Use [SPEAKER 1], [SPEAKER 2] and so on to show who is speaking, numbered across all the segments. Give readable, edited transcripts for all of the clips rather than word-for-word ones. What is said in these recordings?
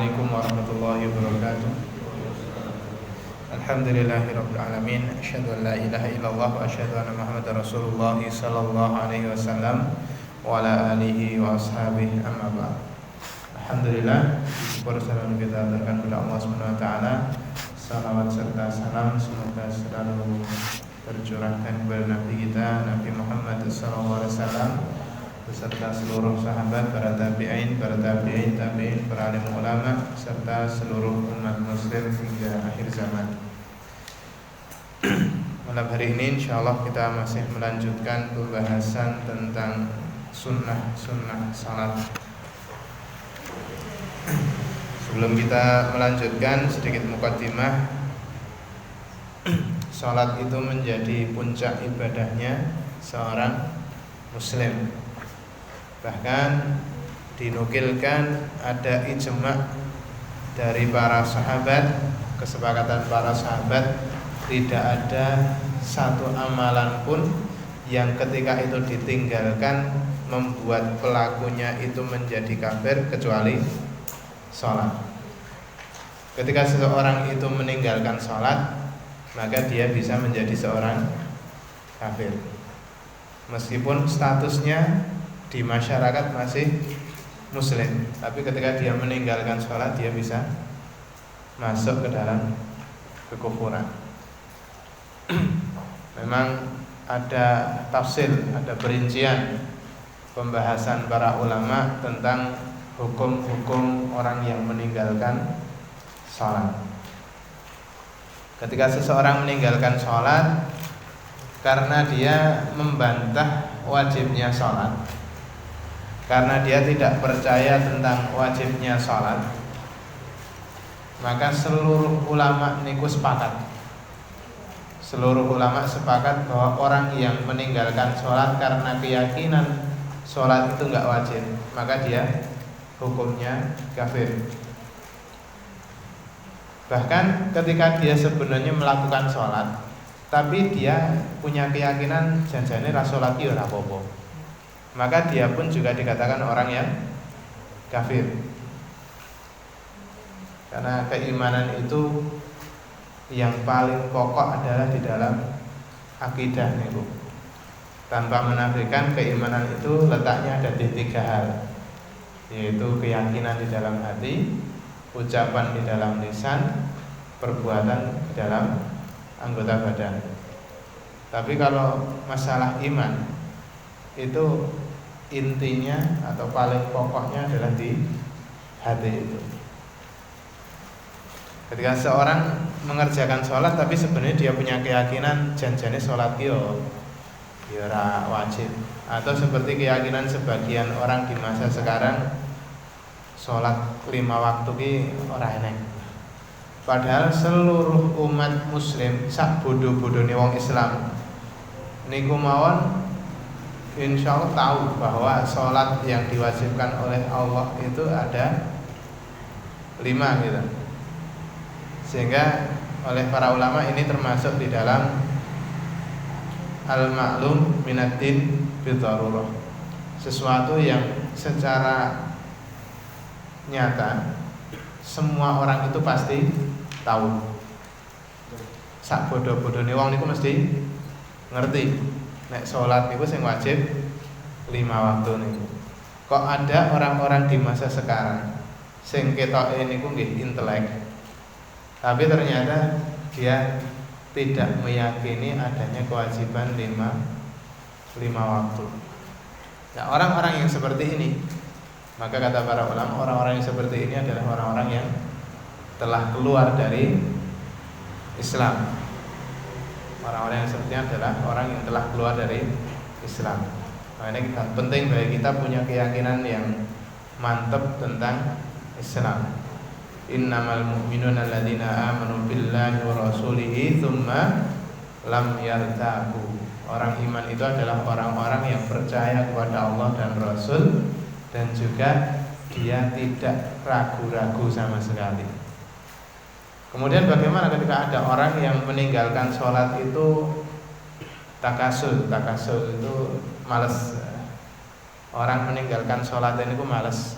[SPEAKER 1] Assalamualaikum warahmatullahi wabarakatuh. Alhamdulillahirabbil alamin. Asyhadu an la ilaha illallah wa asyhadu anna Muhammadar Rasulullah sallallahu alaihi wasallam wa ala alihi wa ashabihi amma ba'd. Alhamdulillah, syukur selalu kita aturkan kepada Allah Subhanahu wa taala. Salawat serta salam semoga selalu tercurahkan kepada Nabi kita Nabi Muhammad sallallahu alaihi wasallam beserta seluruh sahabat, para tabi'in, para tabi'in, para alim ulama serta seluruh umat muslim hingga akhir zaman. Malam hari ini insyaallah kita masih melanjutkan pembahasan tentang sunnah salat. Sebelum kita melanjutkan, sedikit mukaddimah. Salat itu menjadi puncak ibadahnya seorang muslim. Bahkan dinukilkan ada ijma' dari para sahabat, kesepakatan para sahabat, tidak ada satu amalan pun yang ketika itu ditinggalkan membuat pelakunya itu menjadi kafir kecuali sholat. Ketika seseorang itu meninggalkan sholat, maka dia bisa menjadi seorang kafir, meskipun statusnya di masyarakat masih muslim, tapi ketika dia meninggalkan sholat dia bisa masuk ke dalam kekufuran. Memang ada tafsir, ada perincian pembahasan para ulama tentang hukum-hukum orang yang meninggalkan sholat. Ketika seseorang meninggalkan sholat karena dia membantah wajibnya sholat, karena dia tidak percaya tentang wajibnya sholat, maka seluruh ulama niku sepakat. Seluruh ulama sepakat bahwa orang yang meninggalkan sholat karena keyakinan sholat itu enggak wajib, maka dia hukumnya kafir. Bahkan ketika dia sebenarnya melakukan sholat, tapi dia punya keyakinan janjane ra sholat ya ora apa-apa, maka dia pun juga dikatakan orang yang kafir. Karena keimanan itu yang paling pokok adalah di dalam akidah niku. Tanpa menafikan, keimanan itu letaknya ada di tiga hal, yaitu keyakinan di dalam hati, ucapan di dalam lisan, perbuatan di dalam anggota badan. Tapi kalau masalah iman itu intinya atau paling pokoknya adalah di hati itu. Ketika seorang mengerjakan sholat tapi sebenarnya dia punya keyakinan janjane sholat yo ora wajib, atau seperti keyakinan sebagian orang di masa sekarang sholat 5 waktu ki ora enek. Padahal seluruh umat muslim sak bodoh-bodohne wong Islam niku mawon insyaallah tahu bahwa sholat yang diwajibkan oleh Allah itu ada 5 gitu. Sehingga oleh para ulama ini termasuk di dalam al-ma'lum minaddin bidarurah, sesuatu yang secara nyata semua orang itu pasti tahu. Sak bodoh-bodohne wong niku mesti ngerti nek salat niku sing wajib 5 waktu niku. Kok ada orang-orang di masa sekarang sing ketoke niku nggih intelek, tapi ternyata dia tidak meyakini adanya kewajiban 5 waktu. Nah, orang-orang yang seperti ini, maka kata para ulama, orang-orang yang seperti ini adalah orang-orang yang telah keluar dari Islam. Orang-orang yang seperti ini adalah orang yang telah keluar dari Islam. Makanya kita penting bagi kita punya keyakinan yang mantap tentang Islam. Innamal mu'minuna alladzina amanu billahi wa rasulihi tsumma lam yartabu. Orang iman itu adalah orang-orang yang percaya kepada Allah dan Rasul, dan juga dia tidak ragu-ragu sama sekali. Kemudian bagaimana ketika ada orang yang meninggalkan sholat itu takasul itu malas. Orang meninggalkan sholat ini ku malas.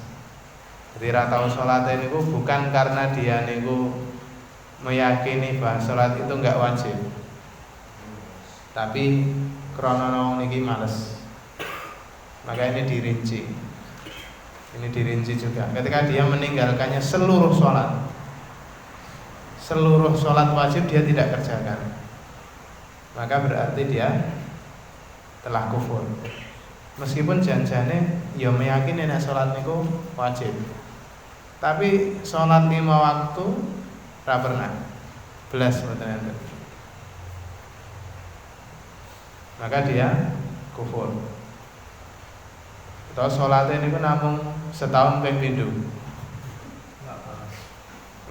[SPEAKER 1] Jadi ra tau salate niku bukan karena dia niku meyakini bahwa salat itu enggak wajib. Tapi krana wong niki males. Maka ini dirinci. Ini dirinci juga. Ketika dia meninggalkannya seluruh sholat wajib dia tidak kerjakan, maka berarti dia telah kufur. Meskipun janjane ya meyakini nek sholat niku wajib, tapi sholat 5 waktu ra pernah belas mboten enten, maka dia kufur. Atau sholatnya ini namung setahun ping pindho.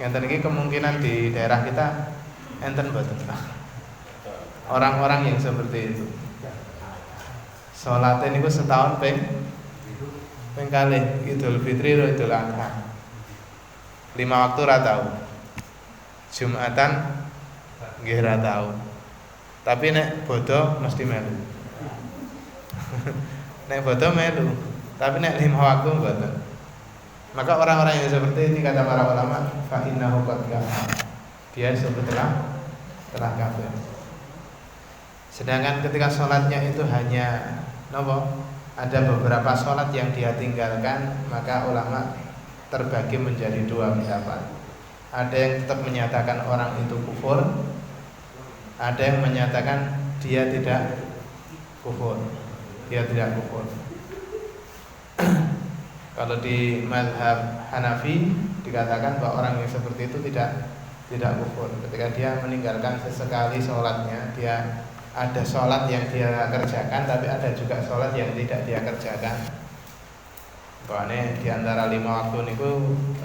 [SPEAKER 1] Ngenten iki kemungkinan di daerah kita enten mboten. Orang-orang yang seperti itu. Sholatnya ini setahun ping kalih, Idul Fitri atau Idul Adha. 5 waktu ra tau. Jumatan nggih ra tau. Tapi nek bodo mesti melu. Nek bodo melu. Tapi nek 5 waktu mboten. Maka orang-orang yang seperti ini kata para ulama, fa innahu qad kafar. Dia sebetulnya telah kafir. Sedangkan ketika sholatnya itu hanya ada beberapa sholat yang dia tinggalkan, maka ulama terbagi menjadi 2 pendapat. Ada yang tetap menyatakan orang itu kufur, ada yang menyatakan dia tidak kufur. Dia tidak kufur. Kalau di mazhab Hanafi dikatakan bahwa orang yang seperti itu tidak kufur. Ketika dia meninggalkan sesekali sholatnya, dia ada sholat yang dia kerjakan, tapi ada juga sholat yang tidak dia kerjakan. Pokoknya di antara 5 waktu niku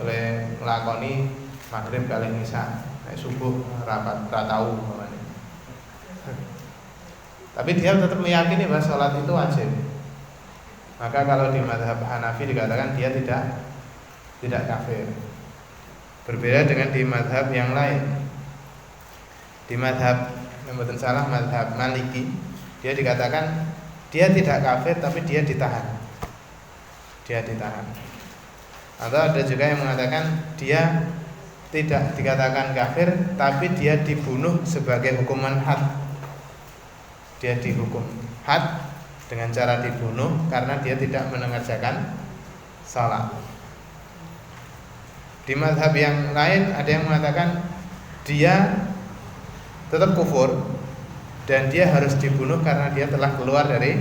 [SPEAKER 1] oleh nglakoni maghrib kali isya, subuh rapat ratau pokoknya. Tapi dia tetap meyakini bahwa sholat itu wajib. Maka kalau di mazhab Hanafi dikatakan dia tidak kafir. Berbeda dengan di mazhab yang lain. Di mazhab yang betul salah, mazhab Maliki, dia dikatakan dia tidak kafir tapi dia ditahan. Dia ditahan. Atau ada juga yang mengatakan dia tidak dikatakan kafir tapi dia dibunuh sebagai hukuman had. Dia dihukum had dengan cara dibunuh karena dia tidak mengerjakan salat. Di mazhab yang lain ada yang mengatakan dia tetap kufur dan dia harus dibunuh karena dia telah keluar dari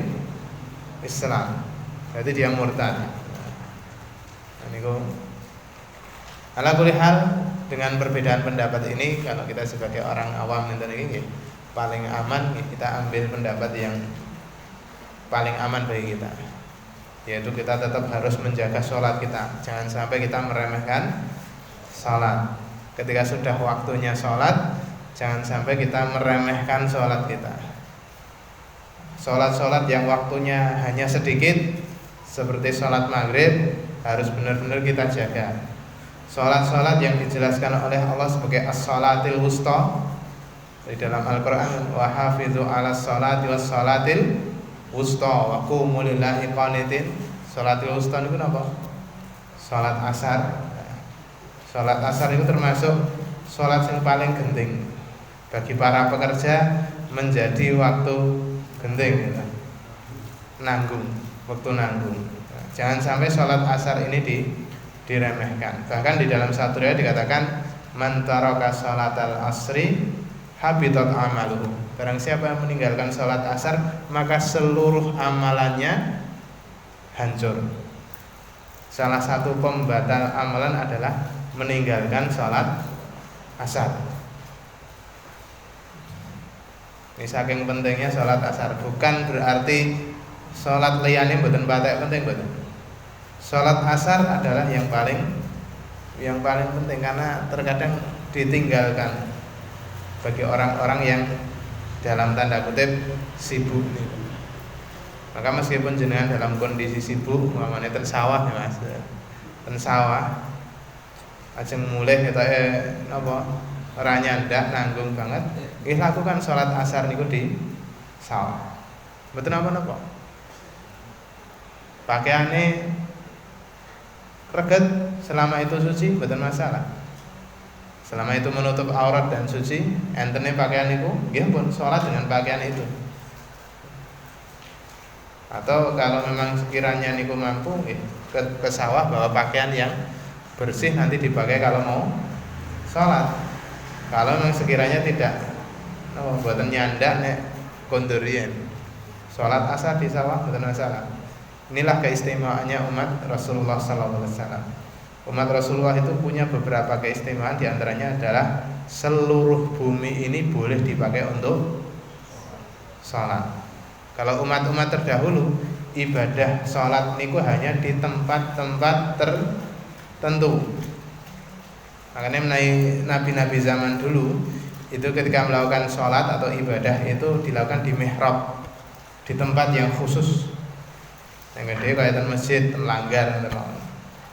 [SPEAKER 1] Islam. Berarti dia murtad. Ala kulli hal, dengan perbedaan pendapat ini, kalau kita sebagai orang awam ini paling aman kita ambil pendapat yang paling aman bagi kita, yaitu kita tetap harus menjaga sholat kita. Jangan sampai kita meremehkan sholat. Ketika sudah waktunya sholat, jangan sampai kita meremehkan sholat kita. Sholat-sholat yang waktunya hanya sedikit, seperti sholat maghrib, harus benar-benar kita jaga. Sholat-sholat yang dijelaskan oleh Allah sebagai as-sholatil wusta di dalam Al-Quran, wa hafidhu ala sholati was sholatil wusta wa qumu lillahi qanitin. Sholatil wusta itu apa? Sholat asar. Sholat asar itu termasuk sholat yang paling genting. Bagi para pekerja menjadi waktu genting, nanggung, waktu nanggung. Jangan sampai sholat asar ini diremehkan. Bahkan di dalam satu riwayat dikatakan, man taraka sholatal asri habitat amaluhu. Barang siapa yang meninggalkan sholat asar, maka seluruh amalannya hancur. Salah satu pembatal amalan adalah meninggalkan sholat asar. Ini saking pentingnya sholat asar. Bukan berarti sholat liyane mboten patek penting, mboten. Sholat asar adalah yang paling penting karena terkadang ditinggalkan bagi orang-orang yang dalam tanda kutip sibuk nih. Maka meskipun jenengan dalam kondisi sibuk, umpamane ten sawah ya Mas. Ten sawah ajeng mulih ketoke napa ora nyandak nanggung banget, nggih lakukan sholat asar niku di sawah. Mboten napa-napa. Pakaiane reget selama itu suci mboten masalah. Selama itu menutup aurat dan suci, entene pakaian itu, nggih pun sholat dengan pakaian itu. Atau kalau memang sekiranya niku mampu, ke sawah bawa pakaian yang bersih nanti dipakai kalau mau sholat. Kalau memang sekiranya tidak, buatan nyandak nek kondorien, sholat asar di sawah bukan masalah. Inilah keistimewaannya umat Rasulullah SAW. Umat Rasulullah itu punya beberapa keistimewaan, diantaranya adalah seluruh bumi ini boleh dipakai untuk sholat. Kalau umat-umat terdahulu ibadah sholat niku hanya di tempat-tempat tertentu. Makanya nabi-nabi zaman dulu itu ketika melakukan sholat atau ibadah itu dilakukan di mihrab, di tempat yang khusus. Yang gede kayak masjid, langgar.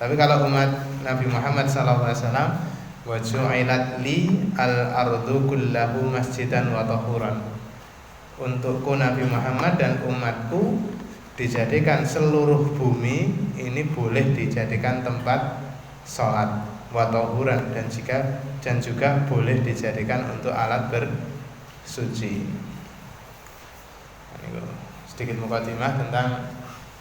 [SPEAKER 1] Tapi kalau umat Nabi Muhammad SAW, wa ju'ilat li al-ardu kullahu masjidan wa tahuran. Untukku Nabi Muhammad dan umatku dijadikan seluruh bumi ini boleh dijadikan tempat sholat wa tahuran, dan juga boleh dijadikan untuk alat bersuci. Ini sedikit mukadimah tentang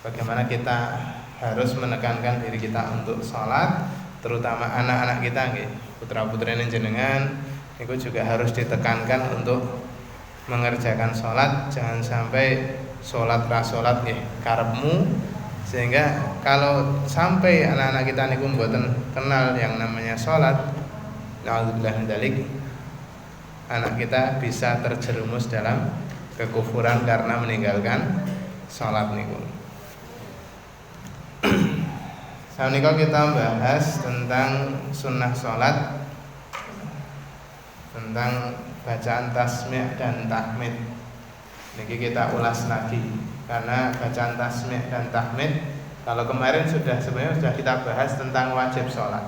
[SPEAKER 1] bagaimana kita harus menekankan diri kita untuk sholat, terutama anak-anak kita, putra-putrine jenengan, itu juga harus ditekankan untuk mengerjakan sholat. Jangan sampai sholat rasolat karepmu, sehingga kalau sampai anak-anak kita niku mboten kenal yang namanya sholat, na'udzubillah min dzalik, anak kita bisa terjerumus dalam kekufuran karena meninggalkan sholat niku. Saat ini kita bahas tentang sunnah sholat, tentang bacaan tasmi' dan tahmid. Ini kita ulas lagi, karena bacaan tasmi' dan tahmid kalau kemarin sebenarnya sudah kita bahas tentang wajib sholat,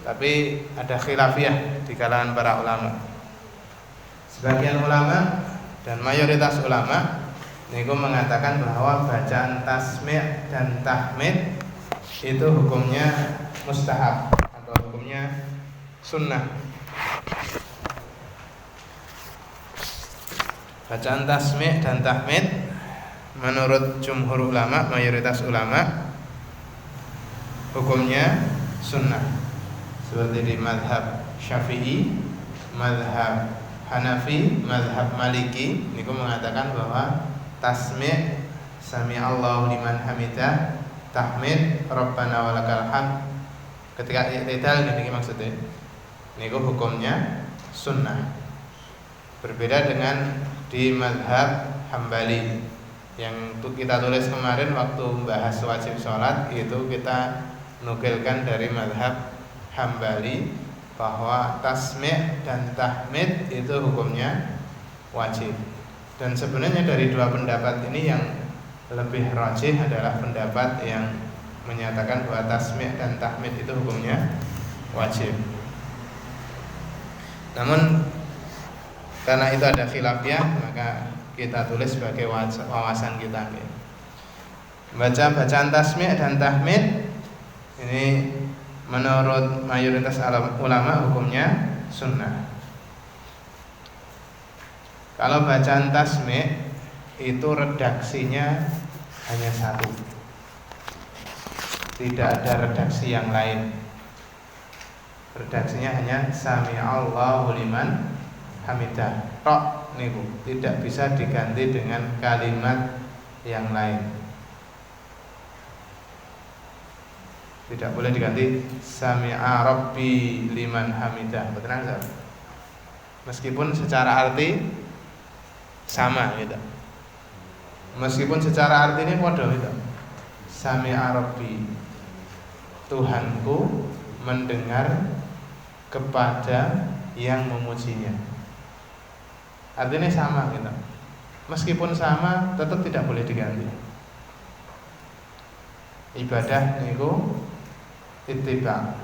[SPEAKER 1] tapi ada khilafiyah di kalangan para ulama. Sebagian ulama dan mayoritas ulama niku mengatakan bahwa bacaan tasmi' dan tahmid itu hukumnya mustahab atau hukumnya sunnah. Bacaan tasmi' dan tahmid menurut jumhur ulama, mayoritas ulama, hukumnya sunnah. Seperti di madhab Syafi'i, madhab Hanafi, madhab Maliki, niku mengatakan bahwa tasmi' sami Allahu liman hamidah, tahmid Rabbana walakal hamd, ketika i'tidal gini maksudnya, niku hukumnya sunnah. Berbeda dengan di madhab Hambali yang kita tulis kemarin waktu membahas wajib sholat, itu kita nukilkan dari madhab Hambali bahwa tasmi' dan tahmid itu hukumnya wajib. Dan sebenarnya dari dua pendapat ini yang lebih rajih adalah pendapat yang menyatakan bahwa tasmi' dan tahmid itu hukumnya wajib. Namun karena itu ada khilafiyah, maka kita tulis sebagai wawasan kita. Baca bacaan tasmi' dan tahmid ini menurut mayoritas ulama hukumnya sunnah. Kalau bacaan tasmi' itu redaksinya hanya satu, tidak ada redaksi yang lain. Redaksinya hanya sami Allahu liman hamidah, tok niku, tidak bisa diganti dengan kalimat yang lain. Tidak boleh diganti sami'a rabbi liman hamidah. Betul enggak? Meskipun secara arti sama gitu. Meskipun secara arti ini padha gitu. Sami'a rabbi, Tuhanku mendengar kepada yang memujinya. Artinya sama gitu. Meskipun sama, tetap tidak boleh diganti. Ibadah niku ittiba.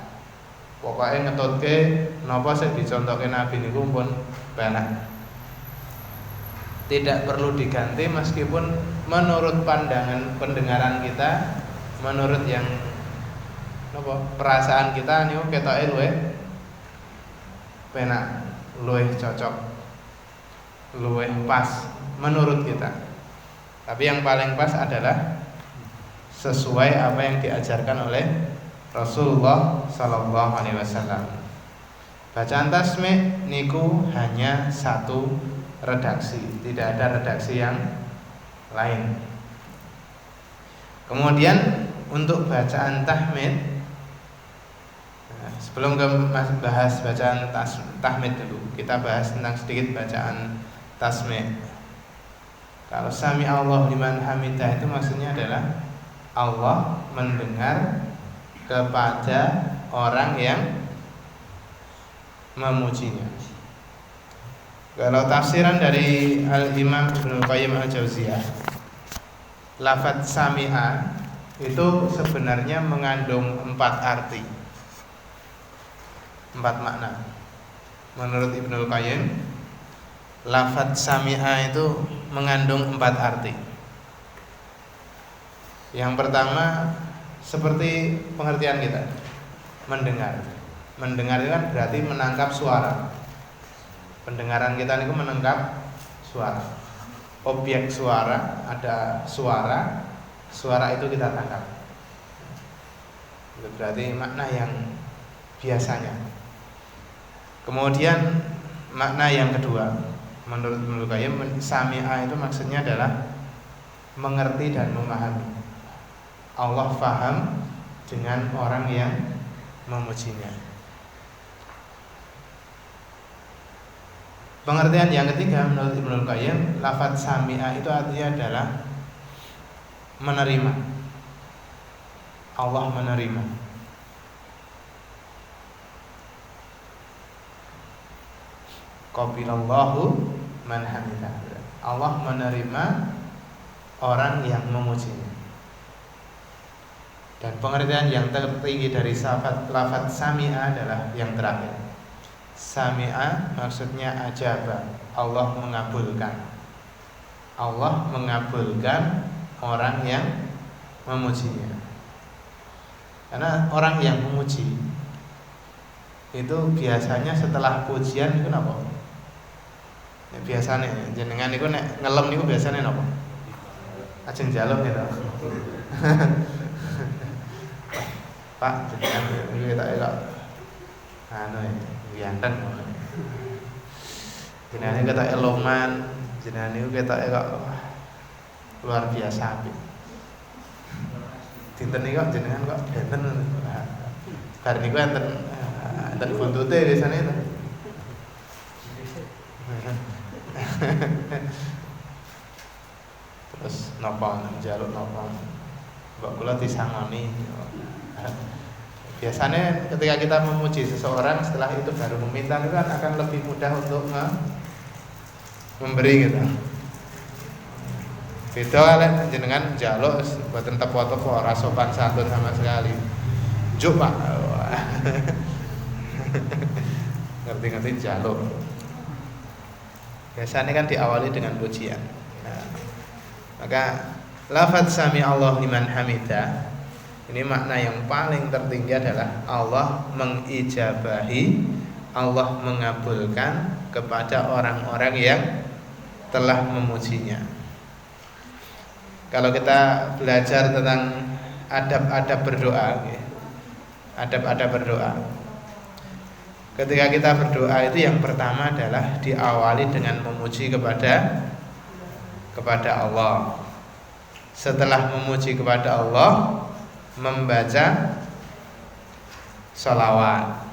[SPEAKER 1] Pokoknya ngetutke napa sing dicontohke Nabi niku pun benar. Tidak perlu diganti meskipun menurut pandangan pendengaran kita, menurut yang napa perasaan kita niku ketoke luwih penak, luwih cocok, luwih pas menurut kita. Tapi yang paling pas adalah sesuai apa yang diajarkan oleh Rasulullah Sallallahu Alaihi Wasallam. Bacaan tasmi' niku hanya satu redaksi, tidak ada redaksi yang lain. Kemudian untuk bacaan tahmid, sebelum bahas bacaan tahmid dulu, kita bahas tentang sedikit bacaan tasmi'. Kalau sami Allah liman hamidah itu maksudnya adalah Allah mendengar kepada orang yang memujinya. Kalau tafsiran dari Al-Imam Ibnu Qayyim Al-Jauziyah, lafadz sami'a itu sebenarnya mengandung 4 arti, 4 makna. Menurut Ibnu Qayyim, lafadz sami'a itu mengandung 4 arti. Yang pertama seperti pengertian kita, mendengar. Mendengar itu kan berarti menangkap suara. Pendengaran kita itu menangkap suara. Objek suara, ada suara, suara itu kita tangkap. Itu berarti makna yang biasanya. Kemudian makna yang kedua, menurut Ibnu Qayyim, sami'a itu maksudnya adalah mengerti dan memahami. Allah faham dengan orang yang memujinya. Pengertian yang ketiga menurut Ibnu Qayyim, lafadz sami'a itu artinya adalah menerima. Allah menerima. Qabilallahu man hamidah. Allah menerima orang yang memujinya. Dan pengertian yang tertinggi dari lafadz sami'a adalah yang terakhir. Sami'a maksudnya ajaba, Allah mengabulkan. Allah mengabulkan orang yang memujinya. Karena orang yang memuji itu biasanya setelah pujian itu napa? Ya, biasanya jenengan niku nek ngelem niku biasanya napa? Ajeng njaluk gitu. Pak, jenengan iki tak kok anu ganteng. Jenengan kata eloman, jenengan niku ketoke kok luar biasa apik. Dinten niku jenengan kok benten. Bar niku enten buntute biasane itu. Terus napa njaluk napa? Mbok kula disangoni. Biasanya ketika kita memuji seseorang, setelah itu baru meminta, itu kan akan lebih mudah untuk memberi gitu. Beda lek jenengan njaluk mboten tepo-tepo, ora sopan santun sama sekali. Juk Pak. Ngerti-ngerti njaluk. Biasanya kan diawali dengan pujian. Nah, maka lafadz sami Allah liman hamidah, ini makna yang paling tertinggi adalah Allah mengijabahi, Allah mengabulkan kepada orang-orang yang telah memujinya. Kalau kita belajar tentang adab-adab berdoa, adab-adab berdoa, ketika kita berdoa itu yang pertama adalah diawali dengan memuji kepada Allah. Setelah memuji kepada Allah, membaca sholawat.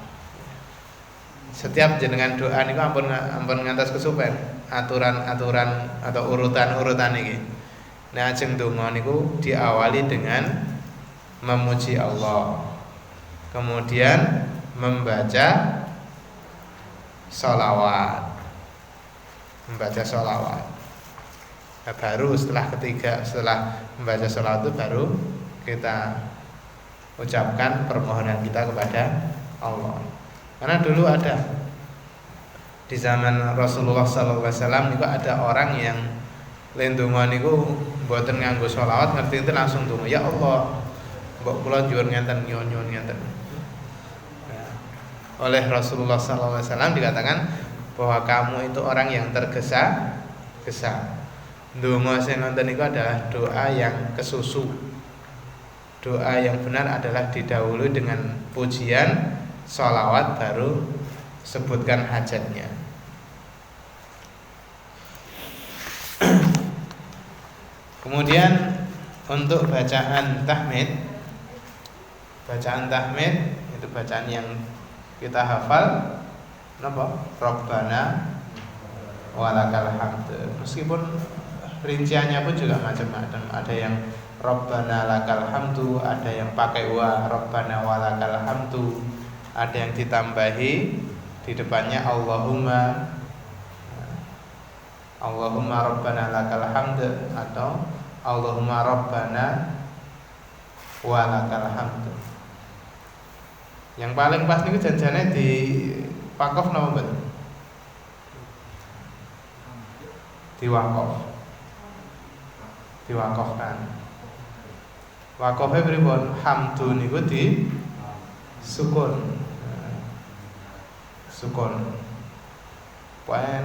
[SPEAKER 1] Setiap jenengan doa niku ampun ngantos kesupen aturan-aturan atau urutan-urutan iki. Nah, ajeng donga niku diawali dengan memuji Allah. Kemudian membaca sholawat. Membaca sholawat. Nah, baru setelah membaca sholawat itu baru kita ucapkan permohonan kita kepada Allah. Karena dulu ada di zaman Rasulullah SAW niku ada orang yang lendungan niku mboten nganggo sholawat, ngerti itu langsung donga, ya Allah Mbok kula nyuwun ngenten nyuwun ngenten. Nah, oleh Rasulullah SAW dikatakan bahwa kamu itu orang yang tergesa-gesa. Donga sing ngoten niku adalah doa yang kesusu. Doa yang benar adalah didahului dengan pujian, sholawat, baru sebutkan hajatnya. Kemudian untuk bacaan tahmid itu bacaan yang kita hafal napa? Rabbana walakal hamd. Meskipun rinciannya pun juga macam-macam. Ada yang Rabbana lakal hamdu, ada yang pakai wa Rabbana walakal hamdu, ada yang ditambahi di depannya Allahumma Rabbana lakal hamd atau Allahumma Rabbana walakal hamd. Yang paling pas niku janjane di wakof napa mboten? Diwakofkan. Wakofnya pripun? Hamdu niku di sukun. Pokoke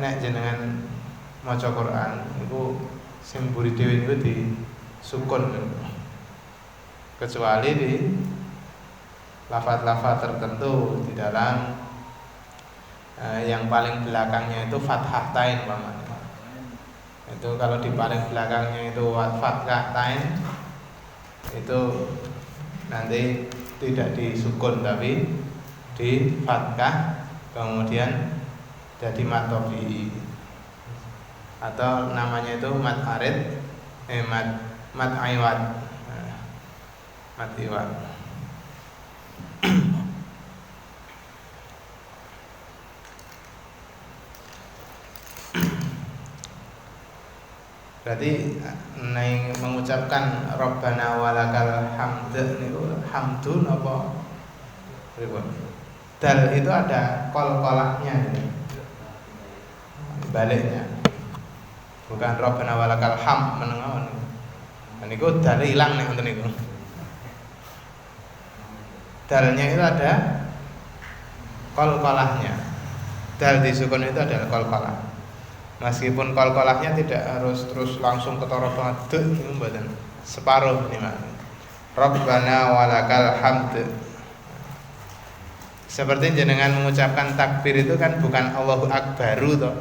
[SPEAKER 1] nek jenengan maca Quran niku sing mburi dhewe niku di sukun. Kecuali di lafaz-lafaz tertentu di dalam yang paling belakangnya itu fathah tain umpamanya. Itu kalau di paling belakangnya itu fathah tain itu nanti tidak disukun tapi di fathah kemudian jadi mat tabii atau namanya itu mat arid mat iwad. Berarti mengucapkan Rabbana walakal hamd niku hamdun apa pripun? Dal itu ada kol-kolaknya gitu. Baliknya. Bukan Rabbana walakal hamd menengah. Niku dal ilang nek ngoten niku. Dalnya itu ada kol-kolahnya. Dal disukun itu adalah kol-kolah. Meskipun kol-kolahnya tidak harus terus langsung ketara banget gitu mboten. Separuh ini Mas. Rabbana walakal hamd. Seperti jenengan mengucapkan takbir itu kan bukan Allahu Akbaru toh.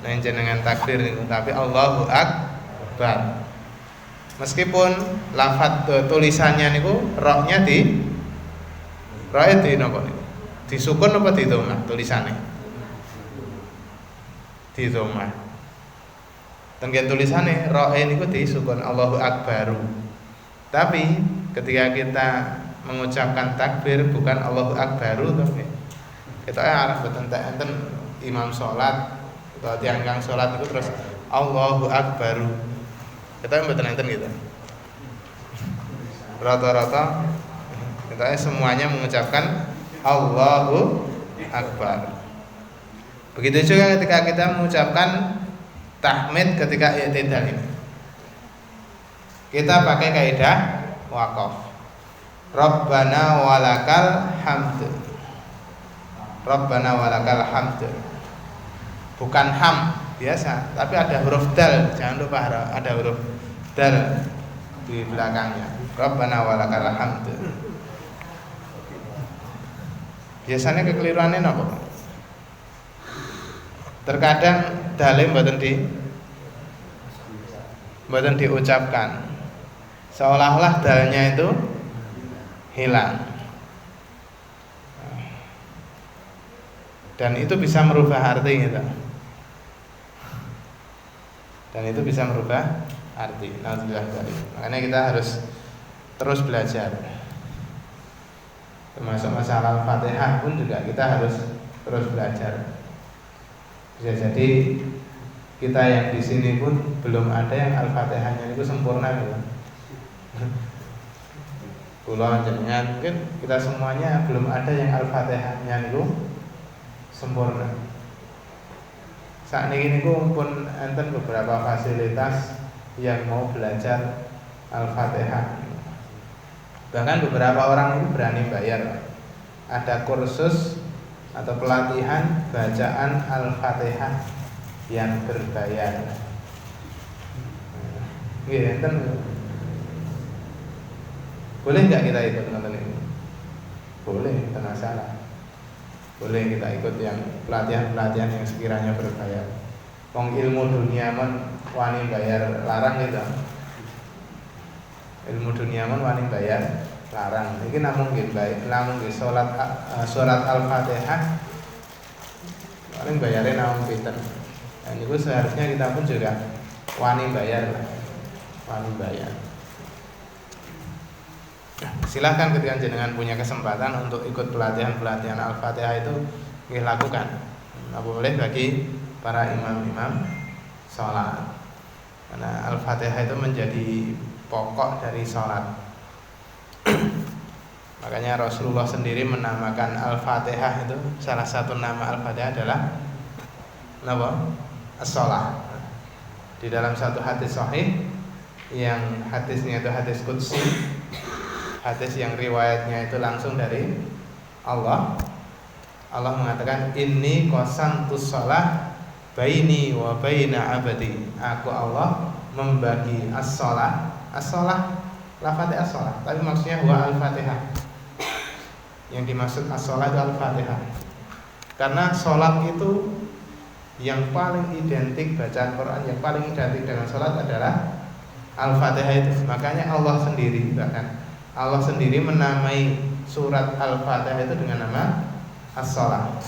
[SPEAKER 1] Nah jenengan takbir itu tapi Allahu Akbar. Meskipun lafaz tulisannya niku ra-nya di napa niku? Disukun apa di dhammah tulisannya? Di dhammah. Tenggen tulisannya ra-e niku disukun Allahu Akbaru. Tapi ketika kita mengucapkan takbir bukan Allahu Akbaru tapi kita arep boten enten imam salat atau tiyang kang salat itu terus Allahu Akbaru. Kita mboten enten gitu. Rata-rata kita semuanya mengucapkan Allahu Akbar. Begitu juga ketika kita mengucapkan tahmid ketika i'tidal ini. Kita pakai kaidah waqaf. Rabbana walakal hamd. Rabbana walakal hamd. Bukan ham biasa, tapi ada huruf dal. Jangan lupa ada huruf dal di belakangnya. Rabbana walakal hamd. Biasanya kekeliruannya apa? Terkadang dalem mboten diucapkan. Seolah-olah dalnya itu hilang. Dan itu bisa merubah arti gitu. Nauzubillah dzalik. Makanya kita harus terus belajar. Termasuk masalah Al-Fatihah pun juga kita harus terus belajar. Bisa jadi kita yang di sini pun belum ada yang Al-Fatihahnya itu sempurna gitu. Kula jenengan mungkin kita semuanya belum ada yang Al-Fatihahnya itu sempurna. Saat ini pun enten beberapa fasilitas yang mau belajar Al-Fatihah. Bahkan beberapa orang itu berani bayar. Ada kursus atau pelatihan bacaan Al-Fatihah yang berbayar. Iya, kan? Boleh nggak kita ikut nonton ini? Boleh, tidak masalah. Boleh kita ikut yang pelatihan yang sekiranya berbayar. Wong ilmu dunia men wani bayar larang gitu. Ilmu dunia men wani bayar larang. Ini namun baik, namun di surat Al-Fatihah paling bayarnya namun pinter. Dan itu seharusnya kita pun juga wani bayar. Silahkan ketika jenengan punya kesempatan untuk ikut pelatihan Al-Fatihah itu dilakukan. Nggak boleh bagi para imam-imam sholat, karena Al-Fatihah itu menjadi pokok dari sholat. Makanya Rasulullah sendiri menamakan Al-Fatihah itu, salah satu nama Al-Fatihah adalah apa? As-sholat. Di dalam satu hadis sahih, yang hadisnya itu hadis qudsi, hadis yang riwayatnya itu langsung dari Allah. Allah mengatakan, inni qasamtus shalah baini wa baina abadi. Aku Allah membagi as-shalah. As-shalah lafadz as-shalah, tapi maksudnya huwa al-Fatihah. Yang dimaksud as-shalah itu al-Fatihah. Karena sholat itu yang paling identik, bacaan Quran yang paling identik dengan sholat adalah Al-Fatihah itu. Makanya Allah sendiri, bahkan Allah sendiri menamai surat Al-Fatihah itu dengan nama As-Shalah.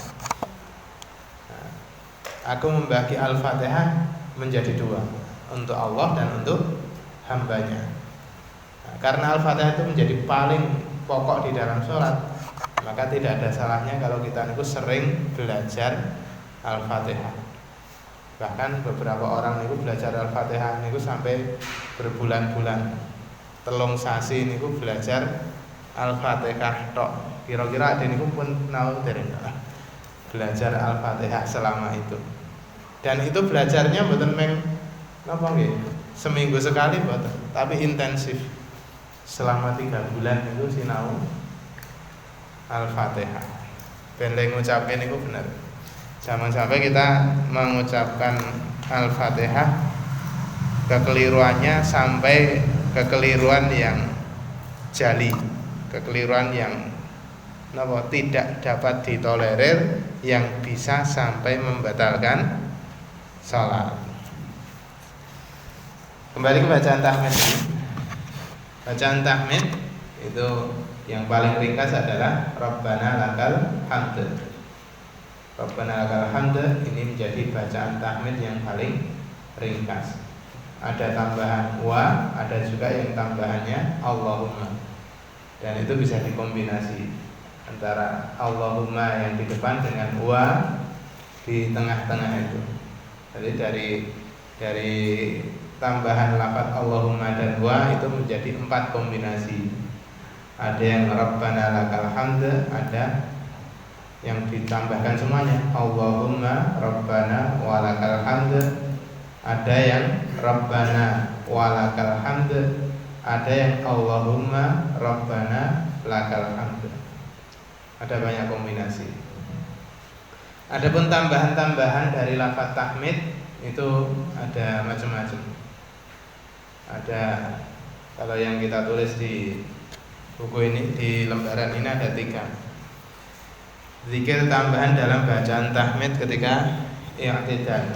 [SPEAKER 1] Aku membagi Al-Fatihah menjadi dua, untuk Allah dan untuk hambanya. Karena Al-Fatihah itu menjadi paling pokok di dalam sholat, maka tidak ada salahnya kalau kita itu sering belajar Al-Fatihah. Bahkan beberapa orang itu belajar Al-Fatihah itu sampai berbulan-bulan, telung sasi niku belajar Al-Fatihah tok. Kira-kira ada niku pun tahu dari belajar Al-Fatihah selama itu. Dan itu belajarnya mboten meng napa nggih? Seminggu sekali mboten, tapi intensif. Selama 3 bulan niku sinau Al-Fatihah. Ben le ngucapke niku bener. Jangan sampai kita mengucapkan Al-Fatihah kekeliruannya sampai kekeliruan yang jali, kekeliruan yang tidak dapat ditolerir, yang bisa sampai membatalkan salat. Kembali ke bacaan tahmid. Bacaan tahmid itu yang paling ringkas adalah Rabbana lakal hamd. Rabbana lakal hamd ini menjadi bacaan tahmid yang paling ringkas. Ada tambahan wa, ada juga yang tambahannya Allahumma. Dan itu bisa dikombinasi antara Allahumma yang di depan dengan wa di tengah-tengah itu. Jadi dari tambahan lafaz Allahumma dan wa itu menjadi 4 kombinasi. Ada yang Rabbana lakal hamd, ada yang ditambahkan semuanya Allahumma Rabbana walakal hamd, ada yang Rabbana walakal hamd, ada yang Allahumma Rabbana lakal hamd. Ada banyak kombinasi. Adapun tambahan-tambahan dari lafaz tahmid itu ada macam-macam. Ada, kalau yang kita tulis di buku ini, di lembaran ini ada 3 zikir tambahan dalam bacaan tahmid ketika i'tidal.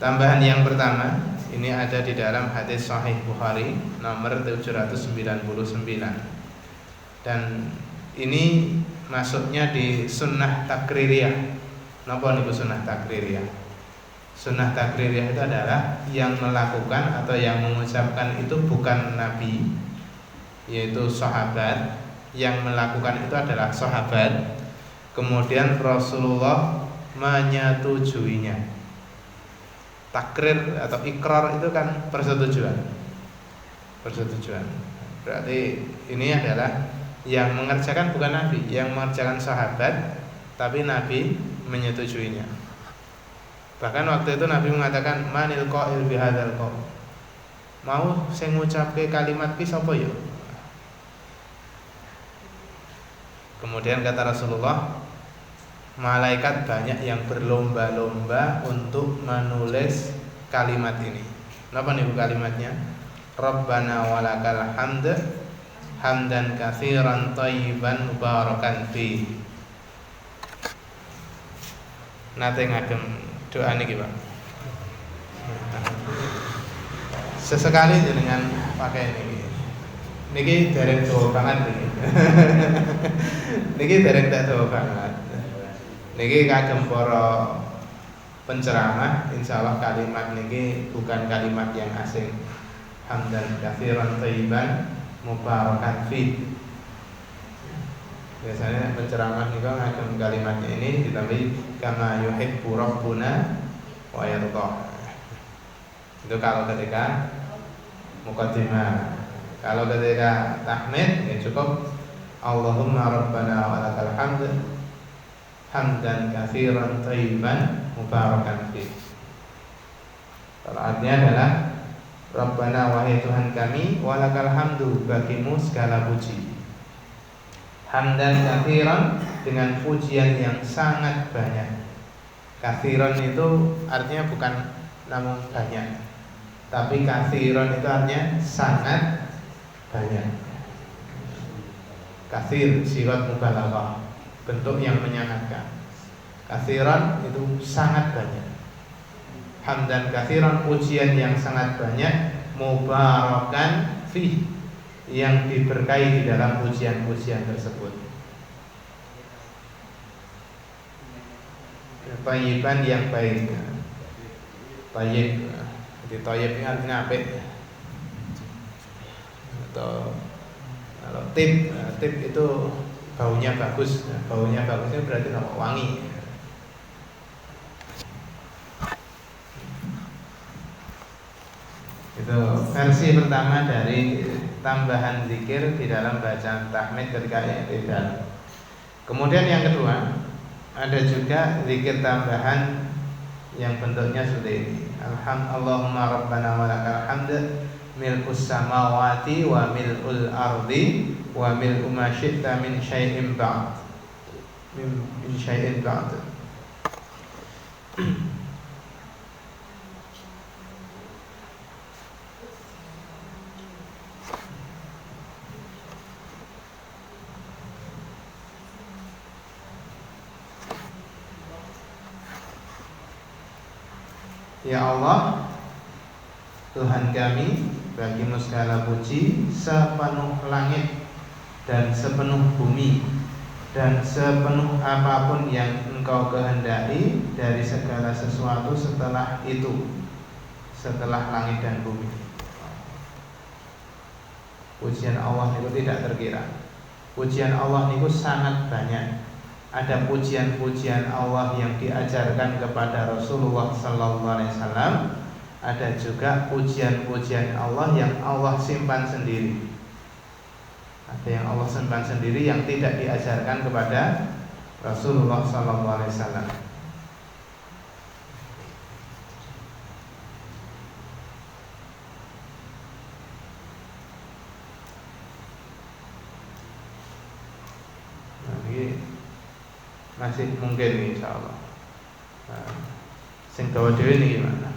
[SPEAKER 1] Tambahan yang pertama ini ada di dalam hadis Sahih Bukhari nomor 799, dan ini masuknya di sunnah takririyah. Napa niku sunnah takririyah? Sunnah takririyah itu adalah yang melakukan atau yang mengucapkan itu bukan nabi, yaitu sahabat. Yang melakukan itu adalah sahabat, kemudian Rasulullah menyetujuinya. Takrir atau ikrar itu kan persetujuan. Berarti ini adalah yang mengerjakan bukan nabi, yang mengerjakan sahabat, tapi nabi menyetujuinya. Bahkan waktu itu nabi mengatakan, manil qail bihadzal qaul, mau sing ngucapke kalimat ki sapa ya? Kemudian kata Rasulullah, malaikat banyak yang berlomba-lomba untuk menulis kalimat ini. Napa nih kalimatnya? Rabbana walakal hamd hamdan katsiran thayyiban mubarakan fi. Nate ngagem doa niki, Pak. Sesekali jenengan pakai niki. Niki dereng dawa banget niki. Niki dereng tak dawa banget. Niki kagem para penceramah, insyaallah kalimat niki bukan kalimat yang asing. Hamdan katsiran thayyiban mubarakan fi. Biasanya penceramah niku ngagem kalimatnya ini ditambahi kama yuhibbu rabbuna wa yarda. Itu kalau ketika muqaddimah. Kalau ketika tahmid ya cukup Allahumma rabbana wa lakal hamd hamdan katsiran thayyiban mubarakan fi. Kalau artinya adalah Rabbana wahai Tuhan kami wa lakal hamdu, bagimu segala puji. Hamdan katsiran, dengan pujian yang sangat banyak. Katsiran itu artinya bukan namun banyak, tapi katsiran itu artinya sangat banyak. Katsir sirat mubalaghah, bentuk yang menyangatkan. Katsiran itu sangat banyak. Hamdan katsiran, pujian yang sangat banyak. Mubarakan fi, yang diberkahi di dalam pujian-pujian tersebut. Thayyiban, yang baik. Thayyib, jadi thayyib ini artinya apik. Atau kalau tip itu baunya bagus. Baunya bagusnya berarti wangi. Itu versi pertama dari tambahan zikir di dalam bacaan tahmid ketika i'tidal. Kemudian yang kedua, ada juga zikir tambahan yang bentuknya seperti ini. Allahumma rabbana wa lakal hamd milkus samawati wa mil'ul ardi wa mil'u ma syi'ta min syai'in ba'd. Min syai'in ba'd. Ya Allah, Tuhan kami, bagimu segala puji sepenuh langit dan sepenuh bumi dan sepenuh apapun yang engkau kehendaki dari segala sesuatu setelah itu, setelah langit dan bumi. Pujian Allah itu tidak terkira. Pujian Allah itu sangat banyak. Ada pujian-pujian Allah yang diajarkan kepada Rasulullah SAW. Ada juga pujian-pujian Allah yang Allah simpan sendiri. Ada yang Allah simpan sendiri yang tidak diajarkan kepada Rasulullah SAW. Nah, ini masih mungkin insyaallah. Sing dawa dhewe niki gimana?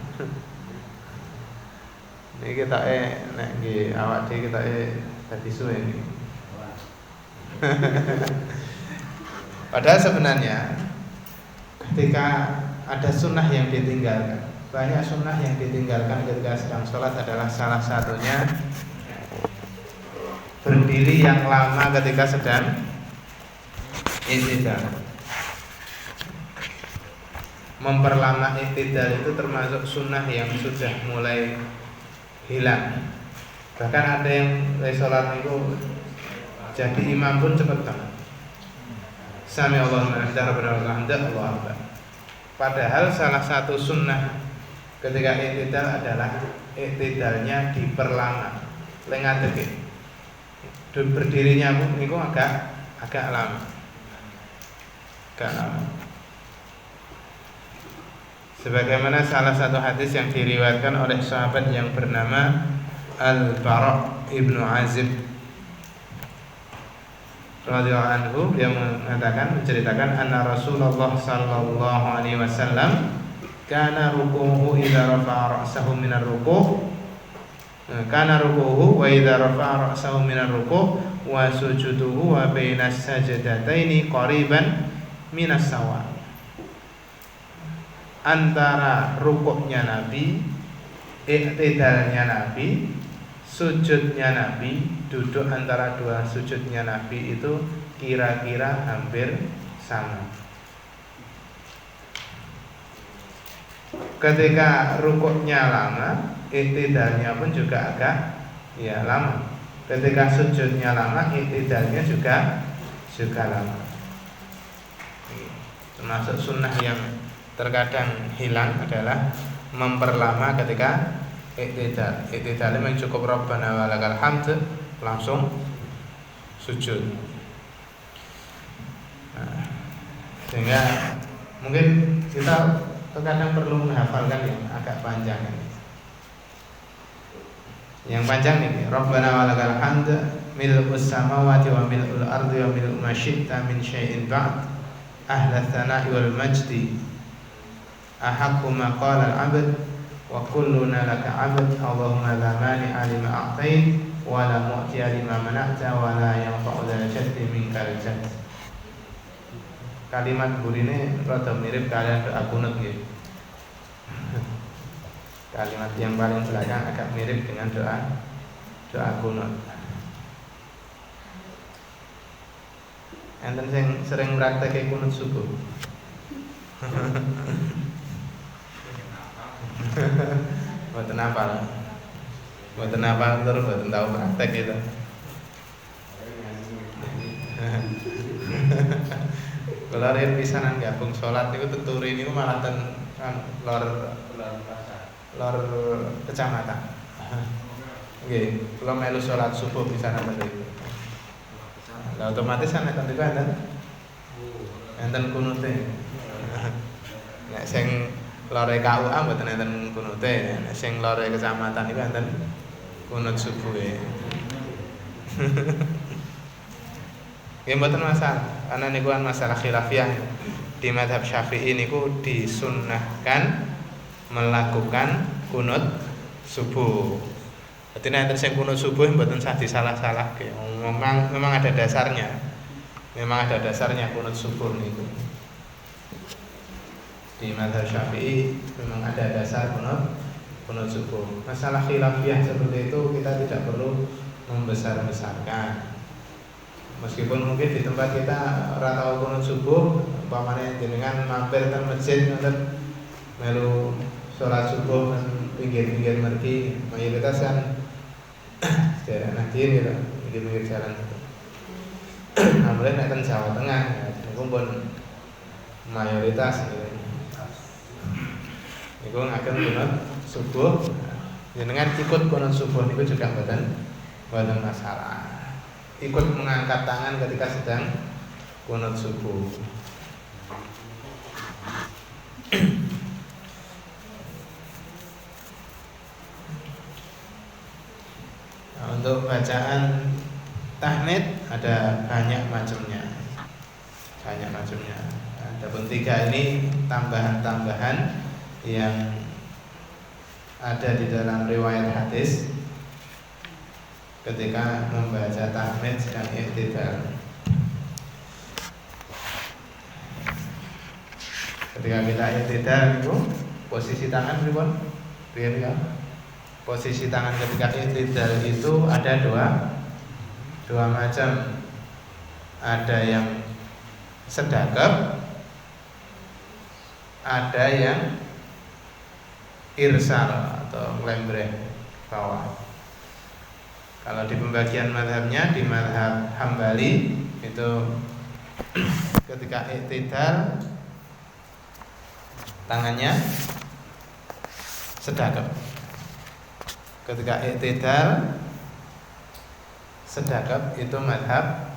[SPEAKER 1] Niki kita nek nggih awak dhewe kita dadi suwe niki. Padahal sebenarnya ketika ada sunnah yang ditinggalkan, banyak sunnah yang ditinggalkan ketika sedang sholat adalah salah satunya berdiri yang lama ketika sedang i'tidal. Memperlama i'tidal itu termasuk sunnah yang sudah mulai hilang. Bahkan ada yang sholat itu jadi imam pun cepat banget. Sami Allahu liman hamidah, Rabbana lakal hamd. Padahal salah satu sunnah ketika i'tidal adalah i'tidalnya diperlama. Lengatake. Berdirinya pun niku agak lama. Agak lama. Sebagaimana salah satu hadis yang diriwayatkan oleh sahabat yang bernama Al-Bara' ibnu Azib. radhiyallahu anhu dia menceritakan anna Rasulullah sallallahu alaihi wasallam kana ruku'uhu idza rafa'a ra'sahu minar ruku' kana ruku'uhu wa idza rafa'a ra'sahu minar ruku' wa sujuduhu wa bainas sajdataini qariban minas sawa. Antara rukuknya Nabi, i'tidalnya Nabi, sujudnya Nabi, duduk antara dua sujudnya Nabi itu kira-kira hampir sama. Ketika rukuknya lama, i'tidalnya pun juga agak lama. Ketika sujudnya lama, i'tidalnya juga lama. Termasuk sunnah yang terkadang hilang adalah memperlama ketika i'tidal. I'tidal memang cukup Rabbana walakal hamd langsung sujud. Sehingga mungkin kita terkadang perlu menghafalkan yang agak panjang ini. Yang panjang ini Rabbana walakal hamd mil'us samawati wa mil'ul ardi wa mil'u ma syi'ta min syai'in ba'd ahla tsana'i wal majdi ahaqqu ma qala al-'abd wa kulluna laka 'abd Allahumma la mani'a lima a'tait wa la mu'tiya lima mana'ta wa la yanfa'u dzal jaddi minkal jadd. Kalimat burine rada mirip kalian doa kunut nggih. Kalimat yang paling belakang agak mirip dengan doa kunut. Enten sing sering praktek kunut subuh. Mboten apal terus mboten tahu praktek gitu. Kalau riyen pisanan gabung salat niku teturi niku malah ten lor kecamatan. Nggih, kula melu salat subuh pisanan tadi. Lah otomatis ana ten niku enten kunute. Nek sing lore KUA mboten enten kunute, nek sing lore kecamatan niku enten kunut subuhe. Ya mboten masalah, karena niku kan masalah khilafiyah. Di mazhab Syafi'i niku disunnahkan melakukan kunut subuh. Dadi nek enten sing kunut subuh mboten sah disalah-salahke. Memang ada dasarnya. Memang ada dasarnya kunut subuh niku. Di mazhab Syafi'i memang ada dasar kunut subuh. Masalah khilafiyah seperti itu kita tidak perlu membesar-besarkan. Meskipun mungkin di tempat kita ora tau kunut subuh, umpamane jenengan mampir teng masjid ngoten melu salat subuh nang pinggir-pinggir mergi, mayoritas kan daerah Nahdien gitu, pinggir-pinggir jalan. Alhamdulillah nek teng Jawa Tengah niku pun mayoritas gitu. Niku ngagem kunut subuh, jenengan ikut kunut subuh niku juga mboten masalah. Ikut mengangkat tangan ketika sedang kunut subuh. Nah, untuk bacaan tahmid ada banyak macamnya. Ada pun 3 ini tambahan-tambahan yang ada di dalam riwayat hadis ketika membaca tahmid sedang i'tidal. Ketika kita i'tidal itu posisi tangan pripun? Riyen ya. Posisi tangan ketika i'tidal itu ada dua macam. Ada yang sedekap, ada yang irsal atau ngelembreh bawah. Kalau di pembagian mazhabnya, di mazhab Hambali itu ketika i'tidal tangannya sedekap. Ketika i'tidal sedekap itu mazhab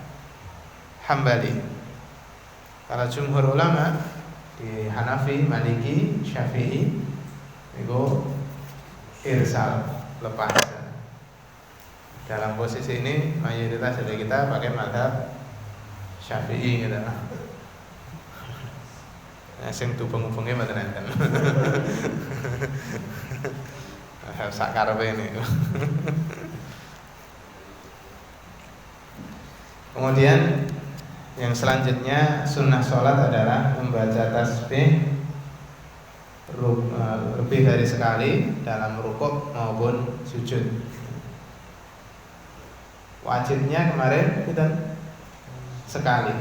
[SPEAKER 1] Hambali. Kalau jumhur ulama di Hanafi, Maliki, Syafi'i itu irsal, lepas. Dalam posisi ini mayoritas dari kita pakai mazhab Syafi'i gitu. Nah, sing tubeng-ubenge mboten enten. Sak karepe niku. Kemudian yang selanjutnya sunnah sholat adalah membaca tasbih lebih dari sekali dalam rukuk maupun sujud. Wajibnya kemarin kita sekali.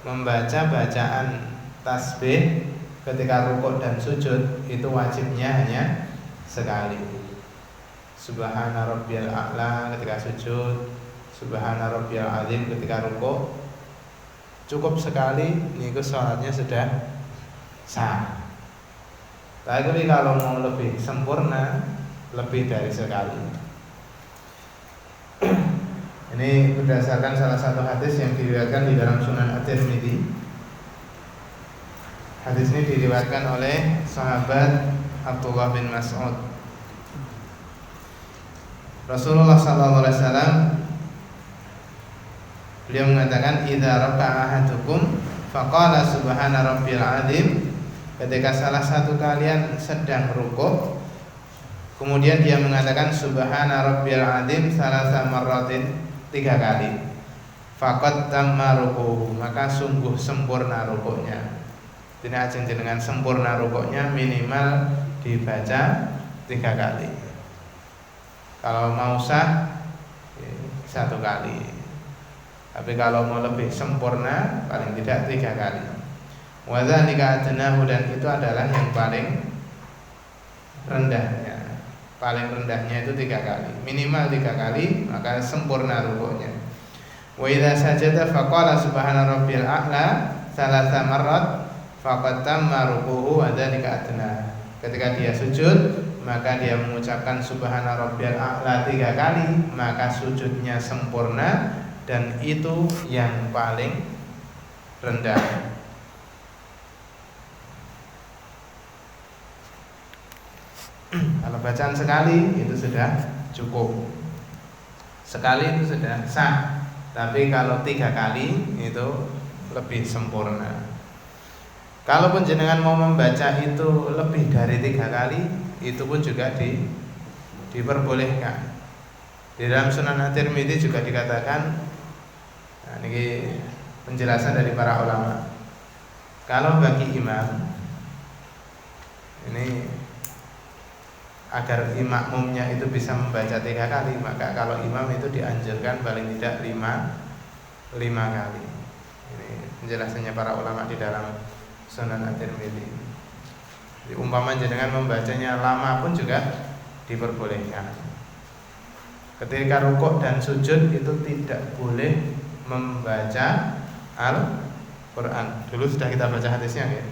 [SPEAKER 1] Membaca bacaan tasbih ketika rukuk dan sujud itu wajibnya hanya sekali. Subhana rabbiyal a'la ketika sujud, subhana rabbiyal azim ketika rukuk. Cukup sekali niku salatnya sudah sah. Tapi kalau mau lebih sempurna, lebih dari sekali. Ini berdasarkan salah satu hadis yang diriwayatkan di dalam Sunan At-Tirmidzi. Hadis ini diriwayatkan oleh sahabat Abdullah bin Mas'ud. Rasulullah SAW beliau mengatakan, "Idza raka'a ahadukum faqala subhana rabbiyal azim." Ketika salah satu kalian sedang rukuk, kemudian dia mengatakan subhana rabbiyal azim salasa marratin, 3 kali. Faqad tamma ruku'uhu, maka sungguh sempurna rukuknya. Ini ajeng jenengan sempurna rukuknya minimal dibaca 3 kali. Kalau mau sah 1 kali. Tapi kalau mau lebih sempurna paling tidak 3 kali. Wa dzalika adnahu, dan itu adalah yang paling rendahnya. Paling rendahnya itu 3 kali, minimal 3 kali, maka sempurna rukuknya. Wa idza sajada faqala subhana rabbiyal a'la salasa marrat faqad tamma ruku'uhu wa dzalika adna. Ketika dia sujud, maka dia mengucapkan subhana rabbiyal a'la 3 kali, maka sujudnya sempurna, dan itu yang paling rendah. Kalau bacaan sekali itu sudah cukup, sekali itu sudah sah. Tapi kalau 3 kali itu lebih sempurna. Kalaupun jenengan mau membaca itu lebih dari 3 kali, itu pun juga diperbolehkan. Di dalam Sunan At-Tirmidzi juga dikatakan, nah, ini penjelasan dari para ulama. Kalau bagi imam ini, agar makmumnya itu bisa membaca 3 kali, maka kalau imam itu dianjurkan paling tidak 5 kali. Ini penjelasannya para ulama di dalam Sunan At-Tirmidzi. Umpama jenengan membacanya lama pun juga diperbolehkan. Ketika rukuk dan sujud itu tidak boleh membaca Al-Quran. Dulu sudah kita baca hadisnya ya.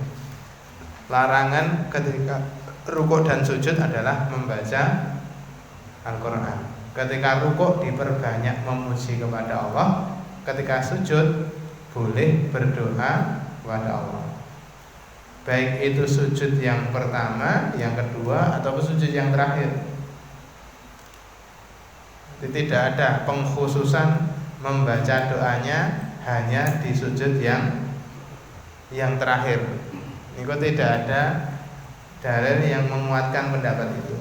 [SPEAKER 1] Larangan ketika rukuk dan sujud adalah membaca Al-Quran. Ketika rukuk diperbanyak memuji kepada Allah, ketika sujud boleh berdoa kepada Allah. Baik itu sujud yang pertama, yang kedua, ataupun sujud yang terakhir. Tidak ada pengkhususan membaca doanya hanya di sujud yang terakhir. Ini kok tidak ada dalil yang menguatkan pendapat itu.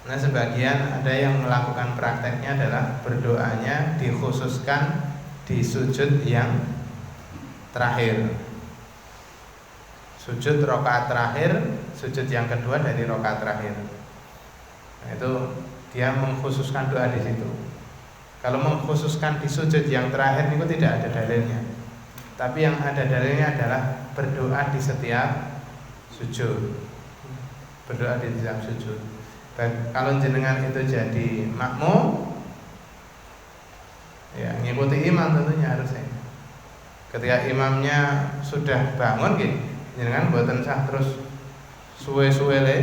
[SPEAKER 1] Nah, sebagian ada yang melakukan prakteknya adalah berdoanya dikhususkan di sujud yang terakhir. Sujud rakaat terakhir, sujud yang kedua dari rakaat terakhir. Nah, itu dia mengkhususkan doa di situ. Kalau mengkhususkan di sujud yang terakhir itu tidak ada dalilnya. Tapi yang ada dalilnya adalah berdoa di setiap sujud. Berdoa di setiap sujud. Dan kalau jenengan itu jadi makmum, ya ngikuti imam tentunya harusnya. Ketika imamnya sudah bangun gitu, jenengan mboten sah terus suwe-suwe le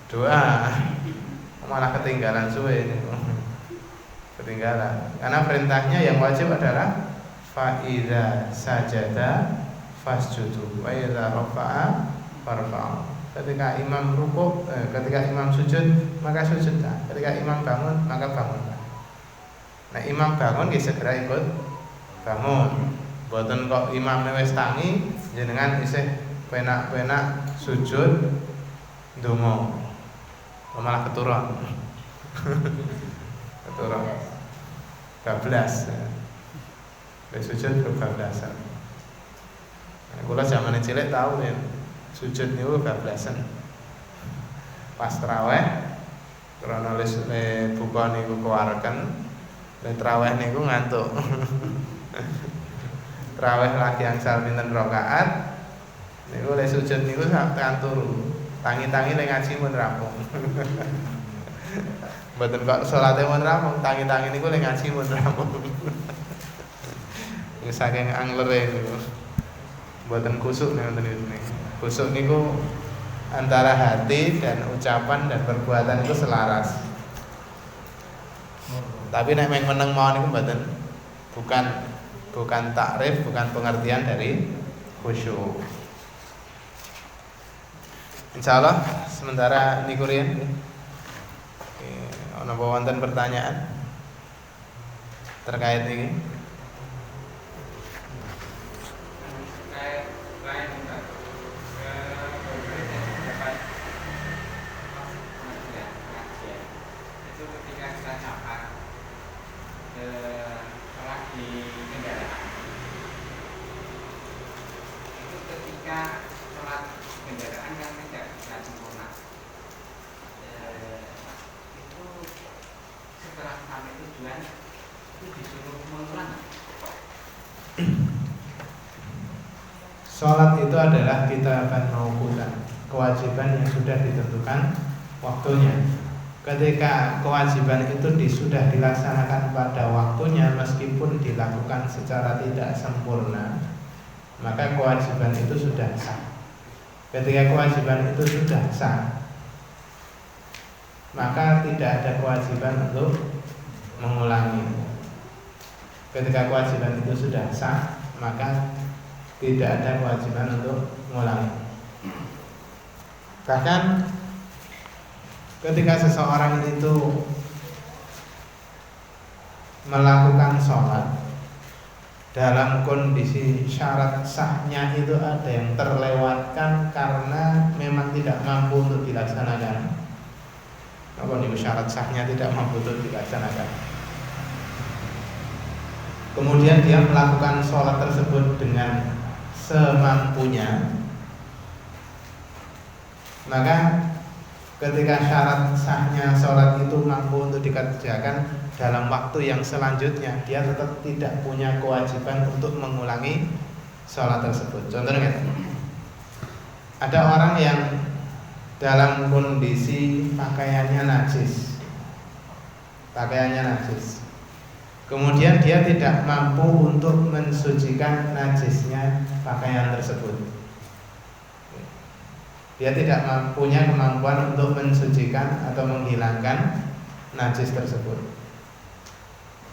[SPEAKER 1] doa, malah ketinggalan suwe ini. Ketinggalan. Karena perintahnya yang wajib adalah fa idza sajada fasjudu wa idza rafa'a farfa'u. Ketika imam rukuk, ketika imam sujud maka sujudlah. Ketika imam bangun maka bangunlah. Nah imam bangun nggih segera ikut bangun. Mboten kok imam wis tangi jenengan isih penak-penak sujud ndonga. Malah keturun. Keturun. Bablas. Wis sujud kebablasan. Nah, kula zamane cilik tau ya sujud niku bablasan. Pas traweh krana le buka niku kewareken, le traweh niku ngantuk. Traweh lagi angsal pinten rakaat niku le sujud niku sampeyan turu. Tangi-tangi le ngaji mun rampung. Mboten kok salate mun rampung, tangi-tangi niku le ngaji mun rampung. Wis saking anglere niku. Mboten kusuk ngoten niku. Kusuk niku antara hati dan ucapan dan perbuatan itu selaras. Tapi nek meneng mawon niku mboten bukan takrif, bukan pengertian dari khusyuk. Insyaallah sementara niku riyen ana wonten pertanyaan terkait niki. Sholat itu adalah kita akan melakukan kewajiban yang sudah ditentukan waktunya. Ketika kewajiban itu sudah dilaksanakan pada waktunya, meskipun dilakukan secara tidak sempurna, maka kewajiban itu sudah sah. Ketika kewajiban itu sudah sah, maka tidak ada kewajiban untuk mengulangi. Ketika kewajiban itu sudah sah, maka tidak ada kewajiban untuk mengulangi. Bahkan ketika seseorang itu melakukan sholat dalam kondisi syarat sahnya itu ada yang terlewatkan karena memang tidak mampu untuk dilaksanakan. Apa nih syarat sahnya tidak mampu untuk dilaksanakan? Kemudian dia melakukan sholat tersebut dengan semampunya, maka ketika syarat sahnya sholat itu mampu untuk dikerjakan dalam waktu yang selanjutnya, dia tetap tidak punya kewajiban untuk mengulangi sholat tersebut. Contohnya, ada orang yang dalam kondisi pakaiannya najis, kemudian dia tidak mampu untuk mensucikan najisnya pakaian tersebut. Dia tidak punya kemampuan untuk mensucikan atau menghilangkan najis tersebut.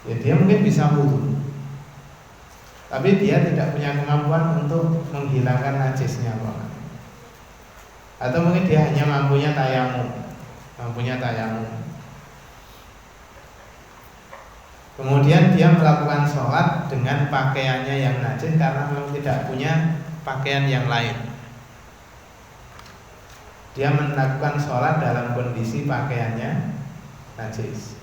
[SPEAKER 1] Ya, dia mungkin bisa wudu, tapi dia tidak punya kemampuan untuk menghilangkan najisnya, atau mungkin dia hanya mampunya tayamum. Kemudian dia melakukan sholat dengan pakaiannya yang najis karena memang tidak punya pakaian yang lain. Dia melakukan sholat dalam kondisi pakaiannya najis.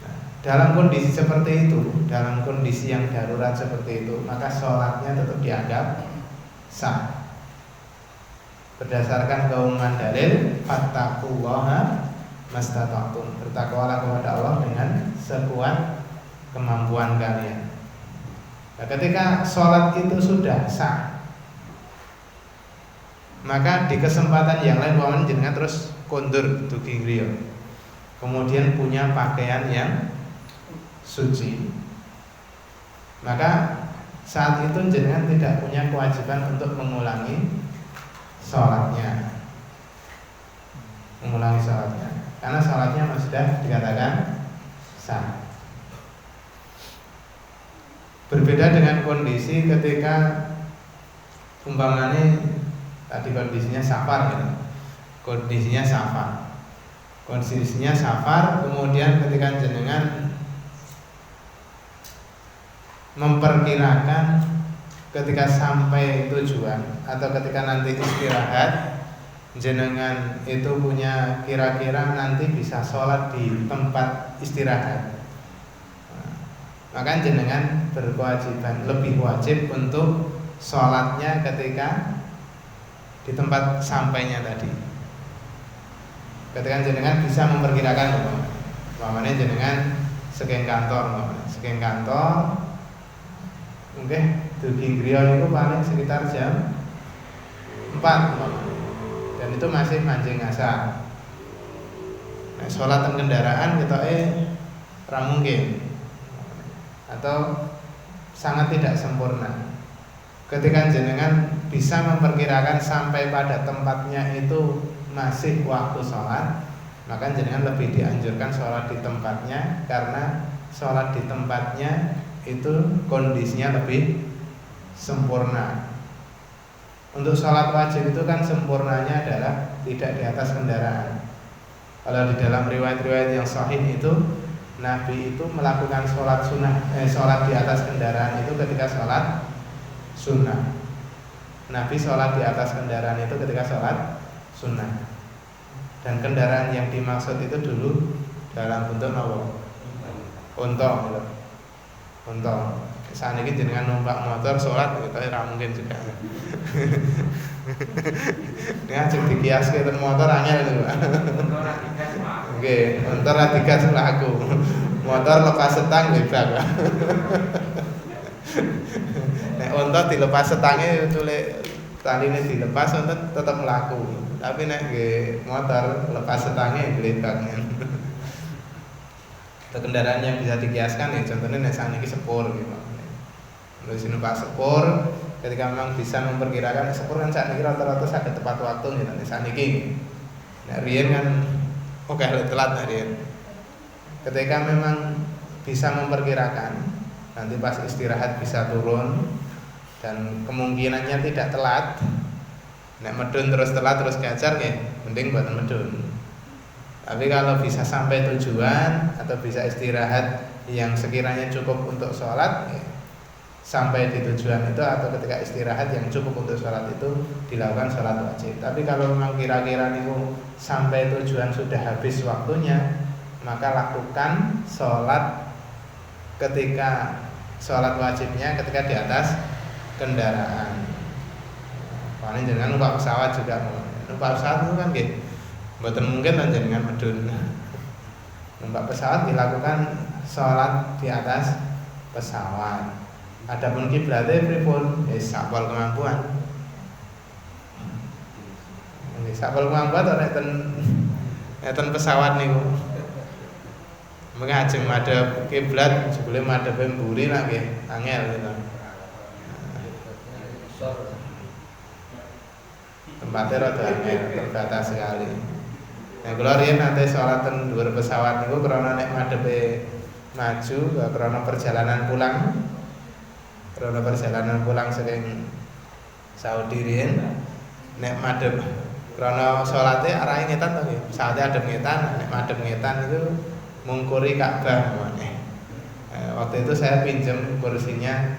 [SPEAKER 1] Nah, dalam kondisi seperti itu, dalam kondisi yang darurat seperti itu, maka sholatnya tetap dianggap sah. Berdasarkan keumuman dalil, fattaqullaha mastata'tum, bertakwalah kepada Allah dengan sekuat kemampuan kalian. Nah, ketika sholat itu sudah sah, maka di kesempatan yang lain wawan jenengan terus kondur dugi griya, kemudian punya pakaian yang suci, maka saat itu jenengan tidak punya kewajiban untuk mengulangi sholatnya, karena sholatnya sudah dikatakan sah. Berbeda dengan kondisi ketika umpamanya tadi kondisinya safar, gitu. Kondisinya safar, kemudian ketika jenengan memperkirakan ketika sampai tujuan atau ketika nanti istirahat jenengan itu punya kira-kira nanti bisa sholat di tempat istirahat, maka jenengan berkewajiban, lebih wajib untuk sholatnya ketika di tempat sampainya tadi. Ketika jenengan bisa memperkirakan, umpamanya jenengan saking kantor, mungkin dugi griya itu paling sekitar jam 4 dan itu masih mancing asar. Nah, sholat dan kendaraan kita ra mungkin atau sangat tidak sempurna. Ketika jenengan bisa memperkirakan sampai pada tempatnya itu masih waktu sholat, maka jenengan lebih dianjurkan sholat di tempatnya, karena sholat di tempatnya itu kondisinya lebih sempurna. Untuk sholat wajib itu kan sempurnanya adalah tidak di atas kendaraan. Kalau di dalam riwayat-riwayat yang sahih itu Nabi itu melakukan sholat sunnah, sholat di atas kendaraan itu ketika sholat sunnah. Nabi sholat di atas kendaraan itu ketika sholat sunnah. Dan kendaraan yang dimaksud itu dulu dalam bentuk apa? Unta. Saat ini jenengan numpak motor sholat itu tidak mungkin juga. Ini aja dikiaske ten motor angel itu. Oke, motor ra digas aku. Motor lepas setang bebas. Nek unta dilepas setange tulik taline dilepas unta tetep mlaku. Tapi nek nggih motor lepas setange gledak. Kendaraan yang bisa dikiaskan ya contohnya nek saniki sepur gitu. Terus numpak sepur ketika memang bisa memperkirakan sepur kan saniki rata-rata saged tepat waktu gitu nek saniki. Nek riyen kan oke telat nek riyen. Ketika memang bisa memperkirakan nanti pas istirahat bisa turun dan kemungkinannya tidak telat. Nek medun terus telat terus gajar nggih, mending mboten medun. Tapi kalau bisa sampai tujuan atau bisa istirahat yang sekiranya cukup untuk sholat, sampai di tujuan itu atau ketika istirahat yang cukup untuk sholat itu dilakukan sholat wajib. Tapi kalau memang kira-kira niku sampai tujuan sudah habis waktunya, maka lakukan sholat ketika sholat wajibnya ketika di atas kendaraan. Paling jangan numpak pesawat juga, numpak pesawat itu kan nggih mboten mungkin lan jenengan medun. Numpak pesawat dilakukan sholat di atas pesawat. Adapun kiblatnya pripun? Sapol kemampuan. Sapol kemampuan nek ten pesawat niku. Mengke ajeng madhep kiblat jebule madhep mburi lah nggih, angel gitu. Tempatnya rada angel, terbatas sekali. Nah, kula riyen nate sholat ten dhuwur pesawat niku krana nek madhepe maju, krana perjalanan pulang. Krana perjalanan pulang saking Saudi riyen nek madhep krana salate arahe ngetan to nggih. Pesawate adep ngetan, nek madhep ngetan itu mungkuri Ka'bah meneh. Waktu itu saya pinjam kursinya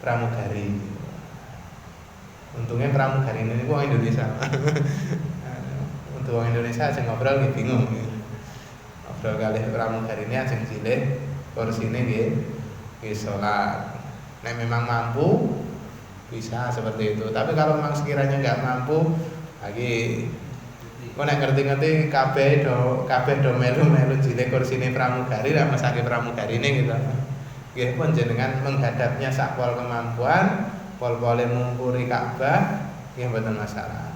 [SPEAKER 1] pramugari. Untungnya pramugari ini wong Indonesia. Untuk wong Indonesia aja ngobrol nggih bingung. Ngobrol kalih pramugari ini ajeng cilik, kursine nggih salat. Nek memang mampu bisa seperti itu. Tapi kalau memang sekiranya nggak mampu, lagi kok nek ngerti-ngerti kabeh do melu cilik kursine pramugari ra mesake pramugarine gitu. Nggih pun jenengan menghadapnya sakpol kemampuan, pol-pole mungkuri Ka'bah nggih mboten masalah.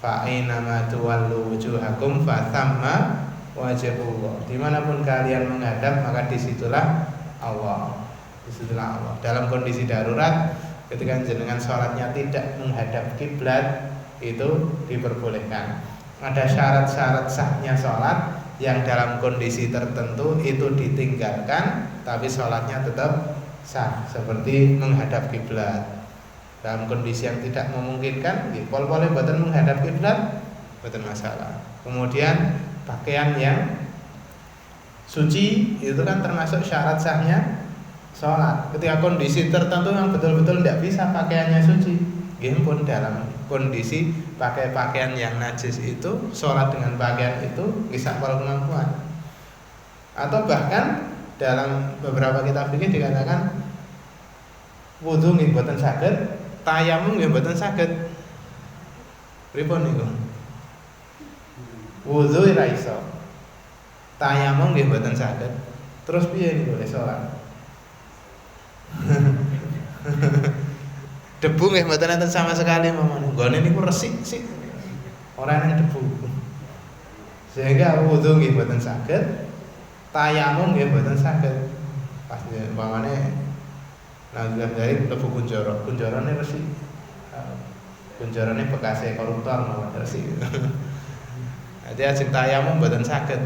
[SPEAKER 1] Fa aina ma tuwallu wujuhakum fa thamma wajhullah. Dimanapun kalian menghadap maka disitulah Allah. Disitulah Allah. Dalam kondisi darurat ketika jenengan sholatnya tidak menghadap kiblat itu diperbolehkan. Ada syarat-syarat sahnya sholat yang dalam kondisi tertentu itu ditinggalkan, tapi sholatnya tetap sah, seperti menghadap kiblat. Dalam kondisi yang tidak memungkinkan, pol-pole boten menghadap kiblat, boten masalah. Kemudian pakaian yang suci itu kan termasuk syarat sahnya sholat. Ketika kondisi tertentu yang betul-betul tidak bisa pakaiannya suci, nggih pun dalam kondisi pakai pakaian yang najis itu, sholat dengan pakaian itu bisa kemampuan. Atau bahkan dalam beberapa kitab fikih dikatakan wudu nggih mboten saged, tayamum nggih mboten saged. Pripun niku? Wudu ora iso. Tayamum nggih mboten saged. Terus piye niku boleh salat? Debu nggih mboten enten sama sekali mamane. Nggone niku resik sik. Ora ana debu. Sehingga wudu nggih mboten saged, tayamum nggih mboten saged. Pas mamane nanggung dari lebu kunjara, kunjarane resik. Kunjarane bekase koruptor mawon resik. Jadi ajeng tayamum mboten saged.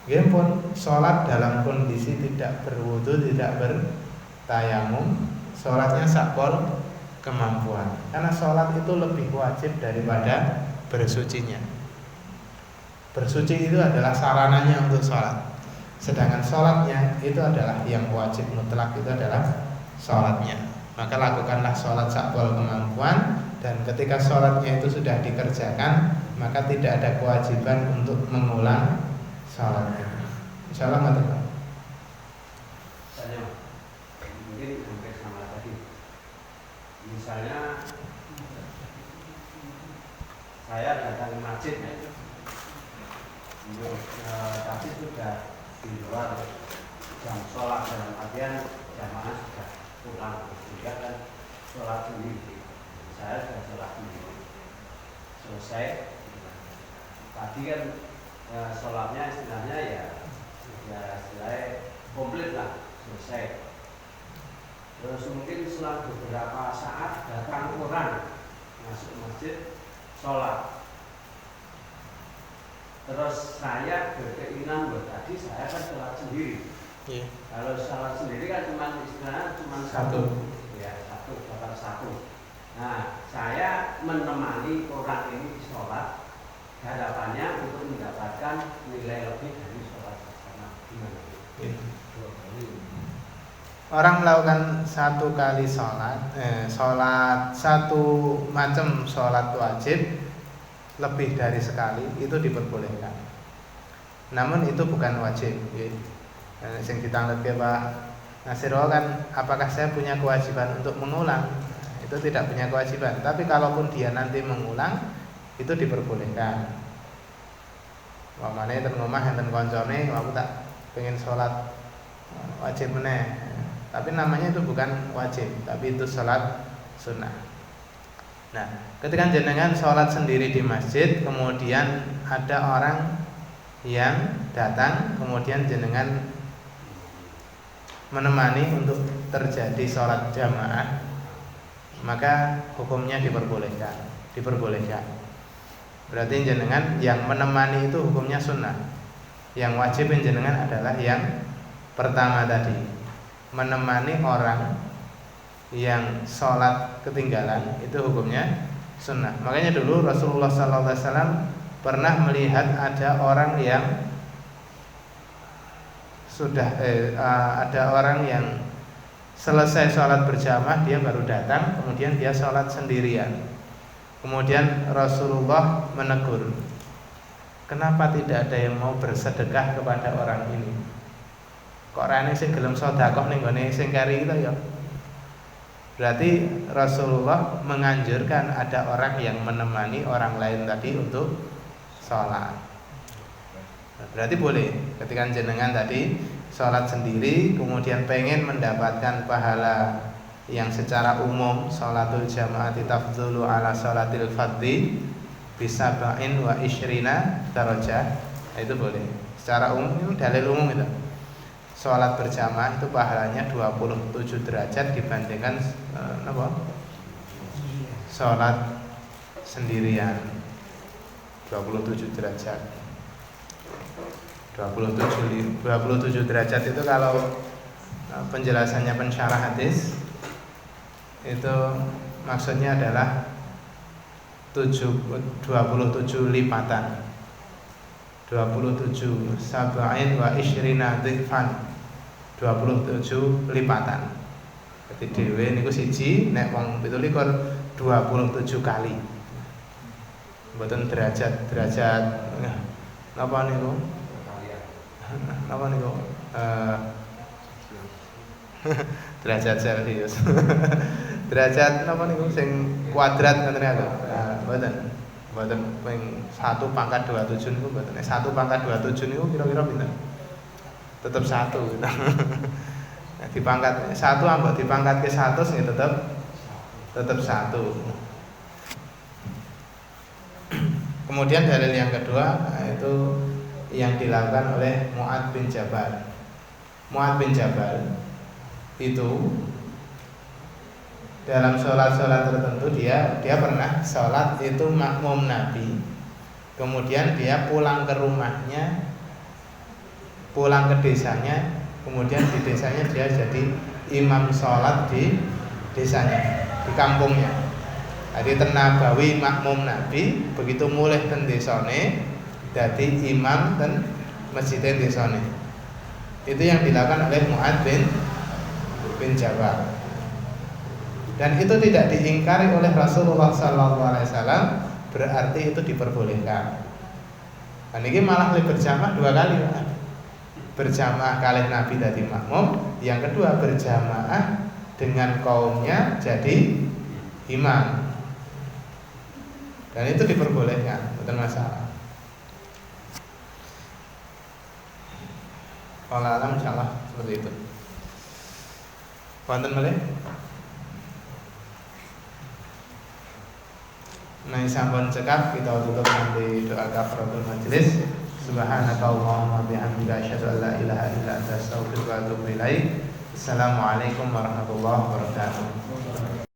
[SPEAKER 1] Nggih pun salat dalam kondisi tidak berwudu, tidak bertayamum, salatnya sakpol kemampuan. Karena salat itu lebih wajib daripada bersucinya. Bersuci itu adalah sarananya untuk salat. Sedangkan salatnya itu adalah yang wajib mutlak, itu adalah salatnya. Maka lakukanlah salat sakpol kemampuan, dan ketika salatnya itu sudah dikerjakan, maka tidak ada kewajiban untuk mengulang salatnya. Insyaallah mantap.
[SPEAKER 2] Mungkin hampir sama tadi. Misalnya saya datang ke masjid, tapi sudah di luar jam sholat, dalam artian jamaah sudah pulang, sehingga kan sholat sendiri. Saya sudah sholat sendiri, selesai. Tadi kan sholatnya istilahnya ya istilahnya komplit lah, selesai. Terus mungkin setelah beberapa saat datang orang masuk masjid sholat. Terus saya berkeinginan tadi saya kan sholat sendiri.
[SPEAKER 1] Yeah.
[SPEAKER 2] Kalau sholat sendiri kan istilahnya cuma satu, ya satu. Nah, saya menemani orang ini sholat, harapannya untuk mendapatkan nilai lebih dari sholat bersama. Gimana?
[SPEAKER 1] Yeah. Orang melakukan satu kali sholat satu macam sholat wajib lebih dari sekali itu diperbolehkan. Namun itu bukan wajib. Yang ditanggapi Pak Nasiro kan, apakah saya punya kewajiban untuk mengulang? Itu tidak punya kewajiban. Tapi kalaupun dia nanti mengulang, itu diperbolehkan. Wamane ten omah enten koncone, aku tak pengen sholat wajib meneh. Tapi namanya itu bukan wajib, tapi itu sholat sunnah. Nah, ketika jenengan sholat sendiri di masjid, kemudian ada orang yang datang, kemudian jenengan menemani untuk terjadi sholat jamaah, maka hukumnya diperbolehkan. Berarti jenengan yang menemani itu hukumnya sunnah. Yang wajib jenengan adalah yang pertama tadi, menemani orang yang sholat ketinggalan, itu hukumnya sunnah. Makanya dulu Rasulullah SAW pernah melihat ada orang yang ada orang yang selesai sholat berjamaah, dia baru datang, kemudian dia sholat sendirian. Kemudian Rasulullah menegur, kenapa tidak ada yang mau bersedekah kepada orang ini? Kok rene sing gelem sedekah ning gone sing kari kita ya. Berarti Rasulullah menganjurkan ada orang yang menemani orang lain tadi untuk sholat. Berarti boleh ketika jenengan tadi sholat sendiri, kemudian pengen mendapatkan pahala yang secara umum sholatul jamaati tafdhulu ala sholatil fardhi bisa ba'in wa isyrina darajah, itu boleh. Secara umum itu dalil umum itu. Sholat berjamaah itu pahalanya 27 derajat dibandingkan sholat sendirian 27 derajat. 27 derajat itu kalau penjelasannya pensyarah hadis itu maksudnya adalah 27 lipatan, 27 sab'in wa isyrina dhifan, 27 lipatan. Jadi dhewe niku siji, nek wong 17 27 kali. Mboten derajat napa niku? Napa niku? Derajat Celcius. Derajat napa niku sing kuadrat ngoten niku. Mboten ping 1 pangkat 27 niku mboten. 1 pangkat 27 niku kira-kira pinten? Tetep 1 gitu. Nah, dipangkat 1 ambek dipangkat ke 100 nggih tetep 1. Kemudian dalil yang kedua itu yang dilakukan oleh Mu'adz bin Jabal. Mu'adz bin Jabal itu dalam sholat tertentu dia pernah sholat itu makmum Nabi. Kemudian dia pulang ke rumahnya, pulang ke desanya, kemudian di desanya dia jadi imam sholat di desanya, di kampungnya. Jadi tenabawi makmum Nabi, begitu mulai ten desane jadi imam ten masjid desane. Itu yang dilakukan oleh Mu'adz bin Jabal. Dan itu tidak diingkari oleh Rasulullah SAW, berarti itu diperbolehkan. Dan ini malah berjamaah 2 kali, Pak. Berjamaah kali Nabi tadi makmum, yang kedua berjamaah dengan kaumnya jadi imam. Dan itu diperbolehkan, bukan masalah. Wallahu a'lam, insyaallah seperti itu. Wonten malih? Nah, sampun cekap kita tutup nanti doa kafaratul majelis. Subhanakallahumma bihamdika asyhadu an la ilaha illa anta astaghfiruka wa atubu ilaik. Assalamualaikum warahmatullahi wabarakatuh.